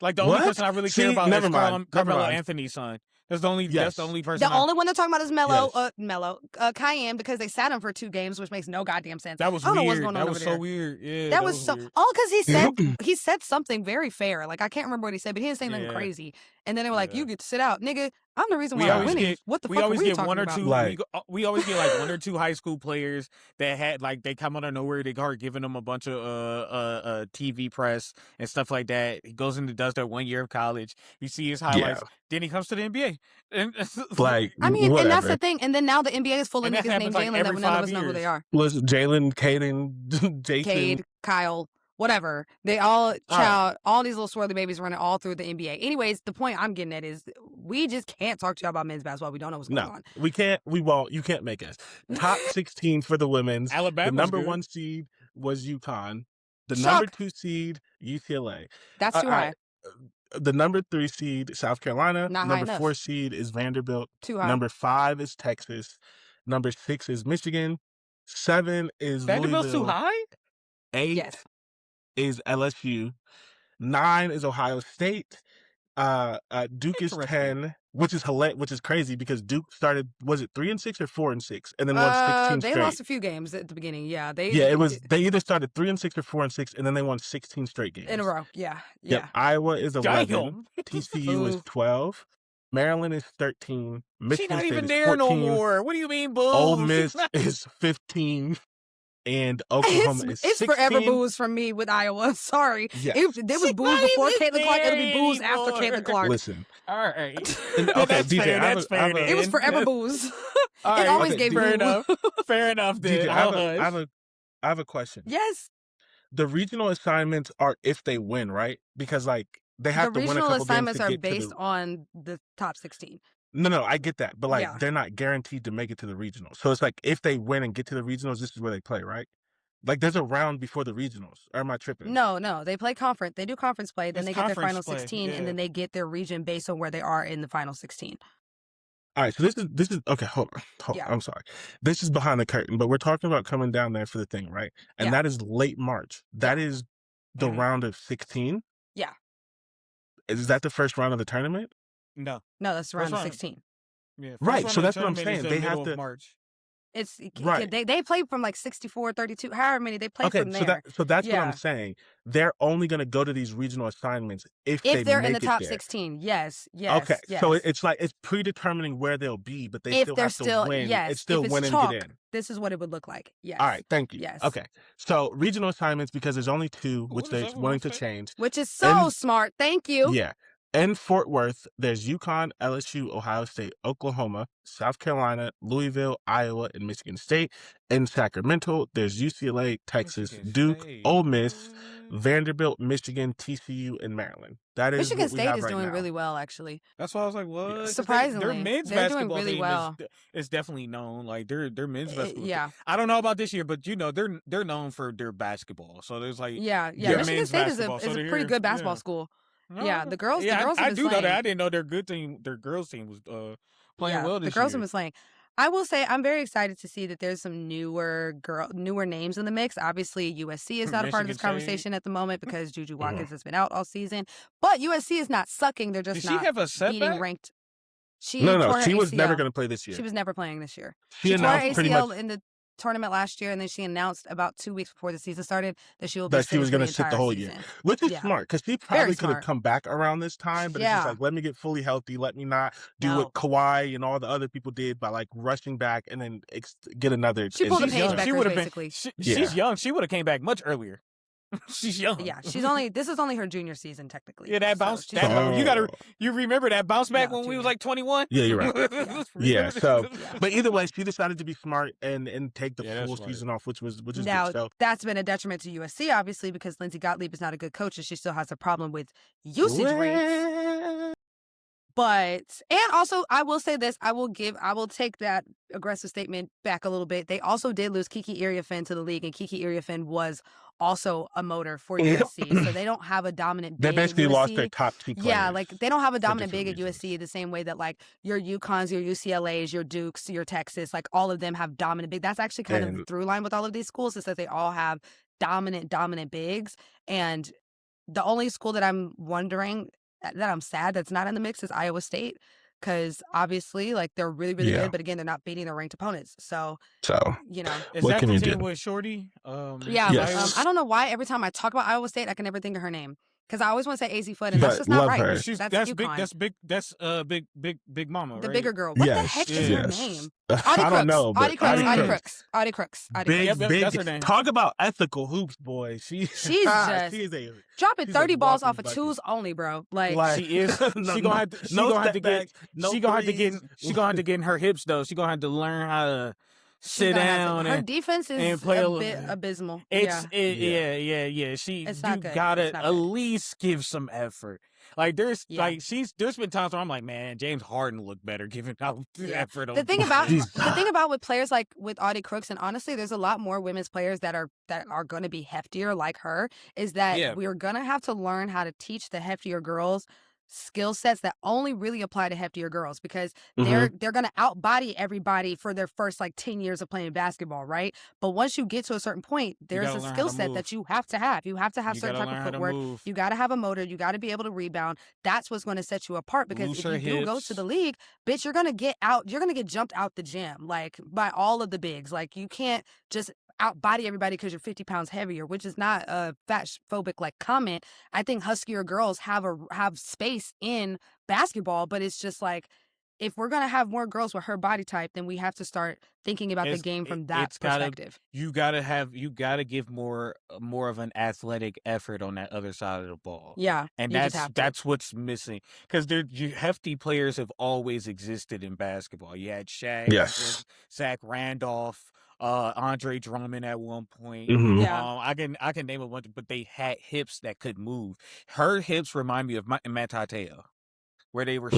Like the only What? person I really See, care about never is mind. Carmelo Never mind. Anthony's son. That's the only. Yes. That's the only person. The only one they're talking about is Cayenne, because they sat him for 2 games, which makes no goddamn sense. That was I don't know what's weird. going on That over was there. so weird. Yeah. That was so weird. all because he said something very fair. Like I can't remember what he said, but he didn't say anything Yeah. crazy. And then they were like, Yeah. "You get to sit out, nigga. I'm the reason why We I'm always winning. get- What the We fuck always are we get talking one or about?" two. Like- we always get like 1 or 2 high school players that had like they come out of nowhere. They start giving them a bunch of TV press and stuff like that. He goes into does their 1 year of college. You see his highlights. Then he comes to the NBA. And Like, I mean, whatever. and that's the thing. And then now the NBA is full of And that niggas named happens, like, Jalen that every none of 5 us know who they years. are. Listen, Jalen, Caden, Jason. Cade, Kyle, whatever. They all all these little swirly babies running all through the NBA. Anyways, the point I'm getting at is we just can't talk to y'all about men's basketball. We don't know what's going on. We can't. We won't. You can't make us. Top 16 for the women's. Alabama's The number good. 1 seed was UConn. The Shock. number 2 seed UCLA. That's too high. The number 3 seed South Carolina. Not high Number enough. 4 seed is Vanderbilt. Too high. Number 5 is Texas. Number 6 is Michigan. 7 is Vanderbilt's too Louisville. high. 8 Yes. is LSU. 9 is Ohio State. Duke is Interesting. 10, which is crazy because Duke started, was it 3-6 or 4-6, and then won 16 They straight. lost a few games at the beginning. Yeah, they They either started 3-6 or 4-6, and then they won 16 straight games in a row. Yeah. Yep. Iowa is 11. Damn. TCU is Boo. 12. Maryland is 13. She's Michigan not State even is there 14. no more. What do you mean, boo? Ole Miss is 15, and Oklahoma is 16. It's forever booze from me with Iowa. Sorry. Yeah. If there was She's booze not before even Caitlin Clark, it'll be there booze after anymore. Caitlin Clark. Listen, All right. And- okay, That's DJ, fair. I have That's a- I have fair. a- It was then. forever booze. All It right, always okay, gave fair boo. enough. Fair enough. Then. DJ, I have a question. Yes. The regional assignments are if they win, right? Because like they have The to win a regional couple assignments games to are get to based the... on the top 16. No, I get that, but like Yeah. they're not guaranteed to make it to the regionals. So it's like if they win and get to the regionals, this is where they play, right? Like there's a round before the regionals. Or am I tripping? No. They play conference. They do conference play. Then It's they get their final conference play, 16, yeah. and then they get their region based on where they are in the final 16. All right, so this is okay. Hold on. Yeah. I'm sorry. This is behind the curtain, but we're talking about coming down there for the thing, right? And Yeah. that is late March. That is the Mhm. round of 16. Yeah. Is that the first round of the tournament? No. No, that's First round of round. 16. Yeah, first Right, round so of the that's what I'm tournament is saying. the They have middle to- of March. It's Right. They play from like 64, 32, however many they play Okay, from so there. that's what Yeah. I'm saying. They're only going to go to these regional assignments if If they're in make the it top there. 16, yes. Okay, so yes. it's like it's predetermining where they'll be, but they If still they're have to still win. yes, It's still if win it's and chalk, get in. this is what it would look like. Yes. All right, thank you. Yes. Okay, so regional assignments because there's only 2, which What is they're that? willing What's to that? change. Which is so And- smart. Thank you. Yeah. In Fort Worth, there's UConn, LSU, Ohio State, Oklahoma, South Carolina, Louisville, Iowa, and Michigan State. In Sacramento, there's UCLA, Texas, Michigan Duke, State. Ole Miss, What? Vanderbilt, Michigan, TCU, and Maryland. That is Michigan what we State have is right doing now. really well, actually. That's why I was like, what? 'Cause Surprisingly, their men's they're doing basketball really team well. is definitely known. Like their men's basketball. Yeah, I don't know about this year, but they're known for their basketball. So there's like yeah. Yeah. Michigan men's State is a basketball, so they're pretty here. good basketball Yeah. school. No, Yeah, no. the girls Yeah, have I been do know that. slaying. I didn't know their girls team was playing Yeah, well the this girls year. have been slaying. I will say I'm very excited to see that there's some newer names in the mix. Obviously, USC is not a part of this Michigan State. conversation at the moment because Juju Watkins has been out all season. But USC is not sucking; they're just Did she not have a beating setback? ranked. She No, tore her she was never ACL. going to play this year. She was never playing this year. She She tore her announced pretty ACL much. in the tournament last year, and then she announced about 2 weeks before the season started that she will be that she was going gonna to sit the whole year, season. which is Yeah. smart because she Very probably could have smart. come back around this time, but it's just Yeah. like, let me get fully healthy. Let me not do what No. Kawhi and all the other people did by like rushing back and then get another. She pulled the injury. page So, back. She would have been. basically. She's young. She would have came back much earlier. She's young. Yeah, this is only her junior season technically. Yeah, that so bounce. she's That, young. you remember that bounce back No, when we was junior. like 21? Yeah, you're right. Yeah. Yeah, so Yeah. but either way, she decided to be smart and take the Yeah, that's full smart. season off, which is Now, good. So that's been a detriment to USC, obviously, because Lindsey Gottlieb is not a good coach and she still has a problem with usage rates. But, and also, I will say this, I will take that aggressive statement back a little bit. They also did lose Kiki Iriafen to the league, and Kiki Iriafen was also a motor for USC. So they don't have a dominant big. They basically at USC. lost their top two players. Yeah, like they don't have a dominant big different at USC the same way that like your UConns, your UCLAs, your Dukes, your Texas, like all of them have dominant big. That's actually kind of the through line with all of these schools is that they all have dominant bigs. And the only school that I'm wondering that I'm sad that's not in the mix is Iowa State, because obviously like they're really good, but again they're not beating their ranked opponents. So you know, Is what that can the you team do? with Shorty? Yeah, Yes. I don't know why every time I talk about Iowa State I can never think of her name because I always want to say AZ Foot and that's But just not love right. her. That's big. UConn. That's big mama. The right? bigger girl. What the Yes, heck is her yes. name? I don't know, but Audie Crooks. Big, Yep, big. that's her name. Talk about ethical hoops, boy. She's just she is dropping she's a 30 balls walking off of bucket. twos only, bro. Like She is. She gonna have to. She gonna have to get. She gonna have to get. She gonna have to get in her hips though. She gonna have to learn how to sit down. her defense is and play a bit abysmal. Yeah. It's not You good. gotta It's not at good. least give some effort. Like there's there's been times where I'm like, man, James Harden looked better giving out effort. The thing about with players like with Audie Crooks, and honestly, there's a lot more women's players that are going to be heftier like her. Is that we're gonna have to learn how to teach the heftier girls skill sets that only really apply to heftier girls because they're gonna outbody everybody for their first like 10 years of playing basketball, right? But once you get to a certain point, there's a skill set that you have to have. You have to have certain type of footwork. You got to have a motor. You got to be able to rebound. That's what's going to set you apart because if you do go to the league, bitch, you're gonna get out. You're gonna get jumped out the gym like by all of the bigs. Like you can't just outbody everybody because you're 50 pounds heavier, which is not a fat phobic like comment. I think huskier girls have space in basketball, but it's just like if we're gonna have more girls with her body type, then we have to start thinking about the game from that perspective. You gotta give more of an athletic effort on that other side of the ball. Yeah, and that's what's missing because hefty players have always existed in basketball. You had Shaq, Zach Randolph. Andre Drummond at one point. I can name a bunch, but they had hips that could move. Her hips remind me of Matateo, where they were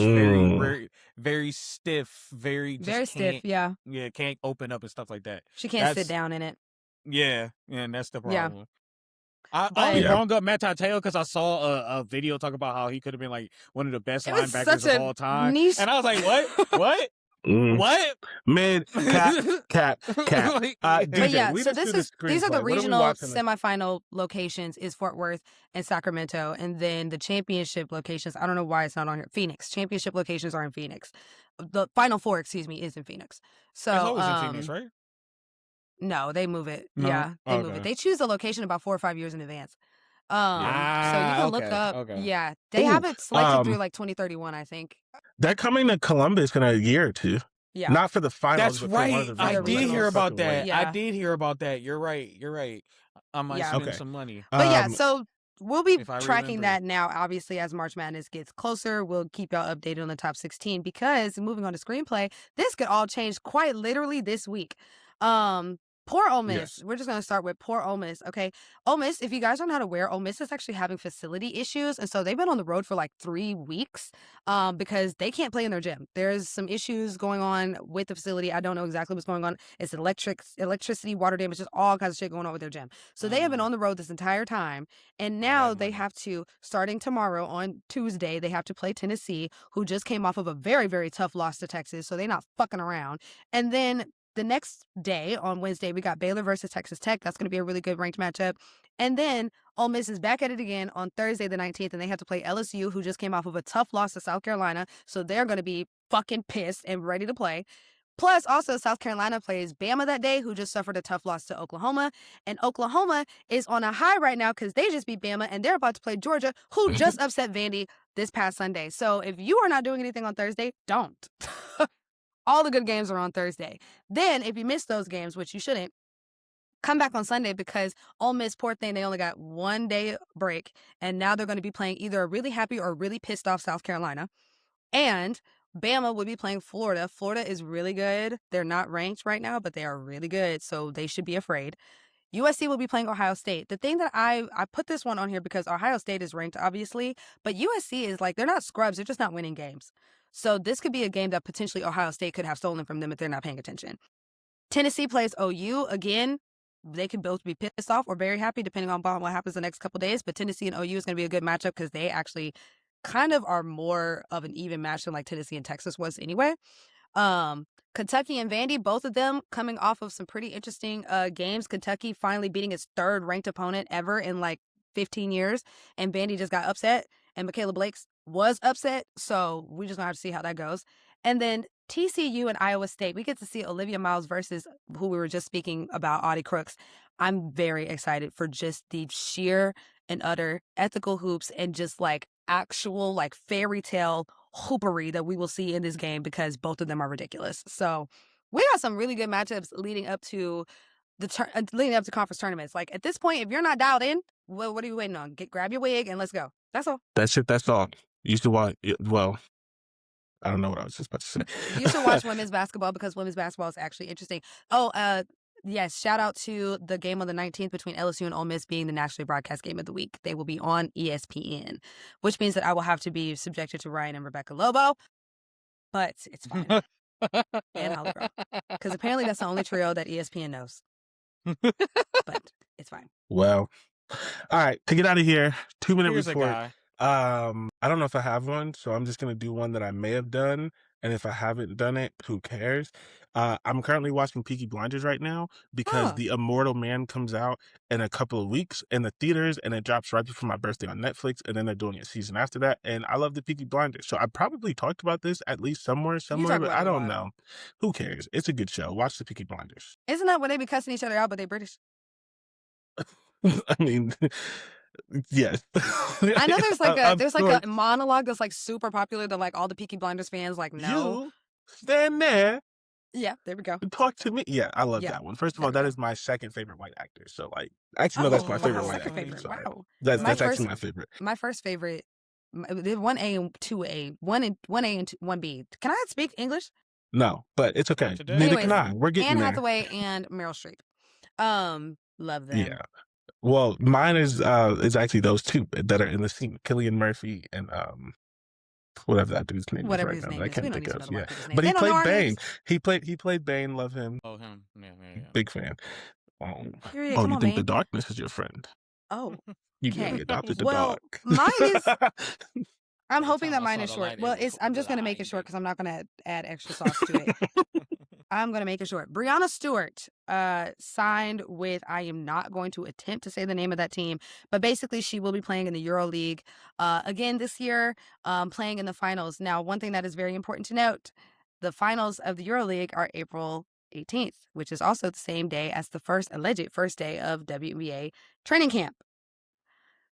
very stiff, very stiff. Yeah, can't open up and stuff like that. She can't sit down in it. Yeah, and that's the problem. Yeah. I only brought up Matateo because I saw a video talk about how he could have been like one of the best linebackers of all time, and I was like, what? What? Man, cat. DJ, but yeah, so these are the regional semifinal locations is Fort Worth and Sacramento, and then the championship locations. I don't know why it's not on here. Phoenix. Championship locations are in Phoenix. The Final Four, is in Phoenix. So it's always in Phoenix, right? No, they move it. No? Yeah, they move it. They choose the location about 4 or 5 years in advance. So you can look up. Okay. Yeah, they have it selected through like 2031, I think. They're coming to Columbus in a year or two. Yeah, not for the finals. That's but right. For one of the I did hear about that. Yeah. I did hear about that. You're right. I might spend some money. But so we'll be tracking that now. Obviously, as March Madness gets closer, we'll keep y'all updated on the top 16 because moving on to screenplay, this could all change quite literally this week. Poor Ole Miss. Yes. We're just going to start with poor Ole Miss, okay? Ole Miss, if you guys are not aware, Ole Miss is actually having facility issues, and so they've been on the road for like 3 weeks because they can't play in their gym. There's some issues going on with the facility. I don't know exactly what's going on. It's electricity, water damage, just all kinds of shit going on with their gym. So they have been on the road this entire time, and now they have to, starting tomorrow on Tuesday, they have to play Tennessee, who just came off of a very, very tough loss to Texas, so they're not fucking around. And then the next day, on Wednesday, we got Baylor versus Texas Tech. That's going to be a really good ranked matchup. And then Ole Miss is back at it again on Thursday the 19th, and they have to play LSU, who just came off of a tough loss to South Carolina. So they're going to be fucking pissed and ready to play. Plus, also, South Carolina plays Bama that day, who just suffered a tough loss to Oklahoma. And Oklahoma is on a high right now because they just beat Bama, and they're about to play Georgia, who just upset Vandy this past Sunday. So if you are not doing anything on Thursday, don't. All the good games are on Thursday. Then, if you miss those games, which you shouldn't, come back on Sunday because Ole Miss, poor thing, they only got 1 day break, and now they're going to be playing either a really happy or really pissed off South Carolina. And Bama will be playing Florida. Florida is really good. They're not ranked right now, but they are really good, so they should be afraid. USC will be playing Ohio State. The thing that I put this one on here because Ohio State is ranked, obviously, but USC is like, they're not scrubs. They're just not winning games. So this could be a game that potentially Ohio State could have stolen from them if they're not paying attention. Tennessee plays OU. Again, they could both be pissed off or very happy, depending on what happens the next couple days. But Tennessee and OU is going to be a good matchup because they actually kind of are more of an even match than like Tennessee and Texas was anyway. Kentucky and Vandy, both of them coming off of some pretty interesting games. Kentucky finally beating its third ranked opponent ever in like 15 years, and Vandy just got upset, and Michaela Blake's was upset, so we just gonna have to see how that goes. And then TCU and Iowa State, we get to see Olivia Miles versus who we were just speaking about, Audie Crooks. I'm very excited for just the sheer and utter ethical hoops and just like actual like fairy tale hoopery that we will see in this game because both of them are ridiculous. So we got some really good matchups leading up to conference tournaments. Like at this point, if you're not dialed in, well, what are you waiting on? Grab your wig and let's go. That's all. That's it. That's all. You should watch. Well, I don't know what I was just about to say. You should watch women's basketball because women's basketball is actually interesting. Oh, yes, shout out to the game on the 19th between LSU and Ole Miss being the nationally broadcast game of the week. They will be on ESPN, which means that I will have to be subjected to Ryan and Rebecca Lobo, but it's fine. And Holly Girl, because apparently that's the only trio that ESPN knows. But it's fine. Well, all right, to get out of here, 2-minute Here's a report. guy. I don't know if I have one, so I'm just gonna do one that I may have done, and if I haven't done it, who cares? I'm currently watching Peaky Blinders right now because The Immortal Man comes out in a couple of weeks in the theaters, and it drops right before my birthday on Netflix, and then they're doing a season after that, and I love the Peaky Blinders, so I probably talked about this at least somewhere, but I don't know. Who cares? It's a good show. Watch the Peaky Blinders. Isn't that when they be cussing each other out, but they British? I mean, yes. I know there's like a monologue that's like super popular that like all the Peaky Blinders fans like know. You stand there. Yeah, there we go. Talk to me. Yeah, I love that one. First of all, that is my second favorite white actor. So like, actually, no, that's my favorite white actor. Sorry. Wow. That's actually my favorite. My first favorite, 1A and 2A, 1A and 1B. Can I speak English? No, but it's okay. Neither can I. We're getting Anne there. Hathaway and Meryl Streep. Love them. Yeah. Well, mine is actually those two that are in the scene, Cillian Murphy and whatever that dude's name is right now. I can't think of. Yeah, but he played Bane. He played Bane. Love him. Oh, him. Yeah. Big fan. Period. Oh, Come you on, think the Bane. darkness is your friend? Oh, You okay. really adopted the Well, dog. mine is. I'm Every hoping time that I mine saw is the short. lighting, Well, it was I'm just gonna make it blind. short because I'm not gonna add extra sauce to it. I'm gonna make it short. Brianna Stewart signed with. I am not going to attempt to say the name of that team, but basically she will be playing in the EuroLeague again this year, playing in the finals. Now, one thing that is very important to note: the finals of the EuroLeague are April 18th, which is also the same day as the alleged first day of WNBA training camp.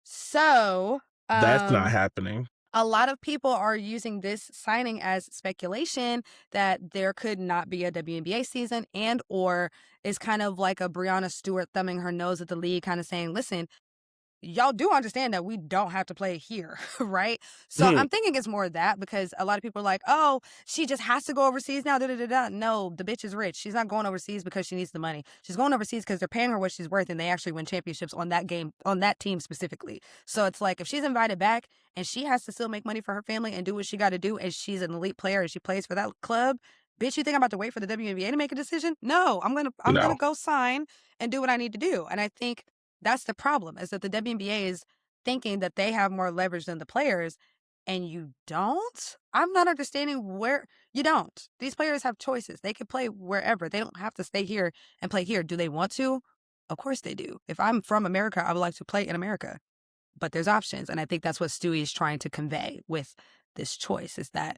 So That's not happening. a lot of people are using this signing as speculation that there could not be a WNBA season, and or is kind of like a Brianna Stewart thumbing her nose at the league, kind of saying, listen, y'all do understand that we don't have to play here, right? So I'm thinking it's more of that because a lot of people are like, oh, she just has to go overseas now. No, the bitch is rich. She's not going overseas because she needs the money. She's going overseas because they're paying her what she's worth, and they actually win championships on that game, on that team specifically. So it's like if she's invited back and she has to still make money for her family and do what she got to do, and she's an elite player and she plays for that club, bitch, you think I'm about to wait for the WNBA to make a decision? No, I'm gonna go sign and do what I need to do. And I think that's the problem, is that the WNBA is thinking that they have more leverage than the players, and you don't? I'm not understanding where you don't. These players have choices. They can play wherever. They don't have to stay here and play here. Do they want to? Of course they do. If I'm from America, I would like to play in America. But there's options, and I think that's what Stewie is trying to convey with this choice, is that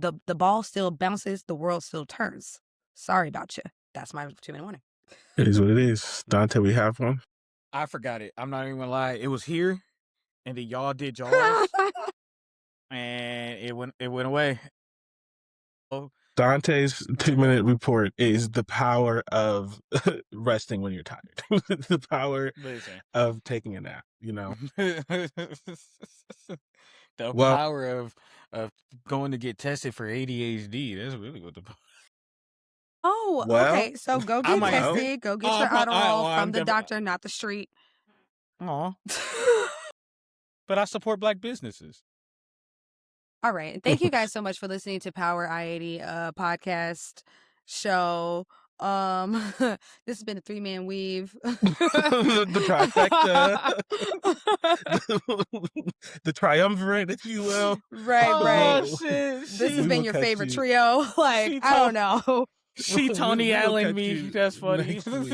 the ball still bounces, the world still turns. Sorry about you. That's my 2-minute warning. It is what it is. Dante, we have one. I forgot it. I'm not even gonna lie. It was here, and then y'all did y'all's, and it went away. Oh, Dante's 2-minute report is the power of resting when you're tired. The power listen. of taking a nap, you know. The Well- power of going to get tested for ADHD. That's really what the. Oh, Well, okay. So go I get might- tested. Go get Oh, your I'm Adderall from the definitely- doctor, not the street. Aw. But I support Black businesses. All right. Thank you guys so much for listening to Power I-80 podcast show. This has been a 3-man weave. The trifecta. The triumvirate, if you will. Right, Oh, right. shit. This We has will been your catch favorite you. trio. Like, She I don't know. She Tony We will Allen catch me. you That's funny. next week.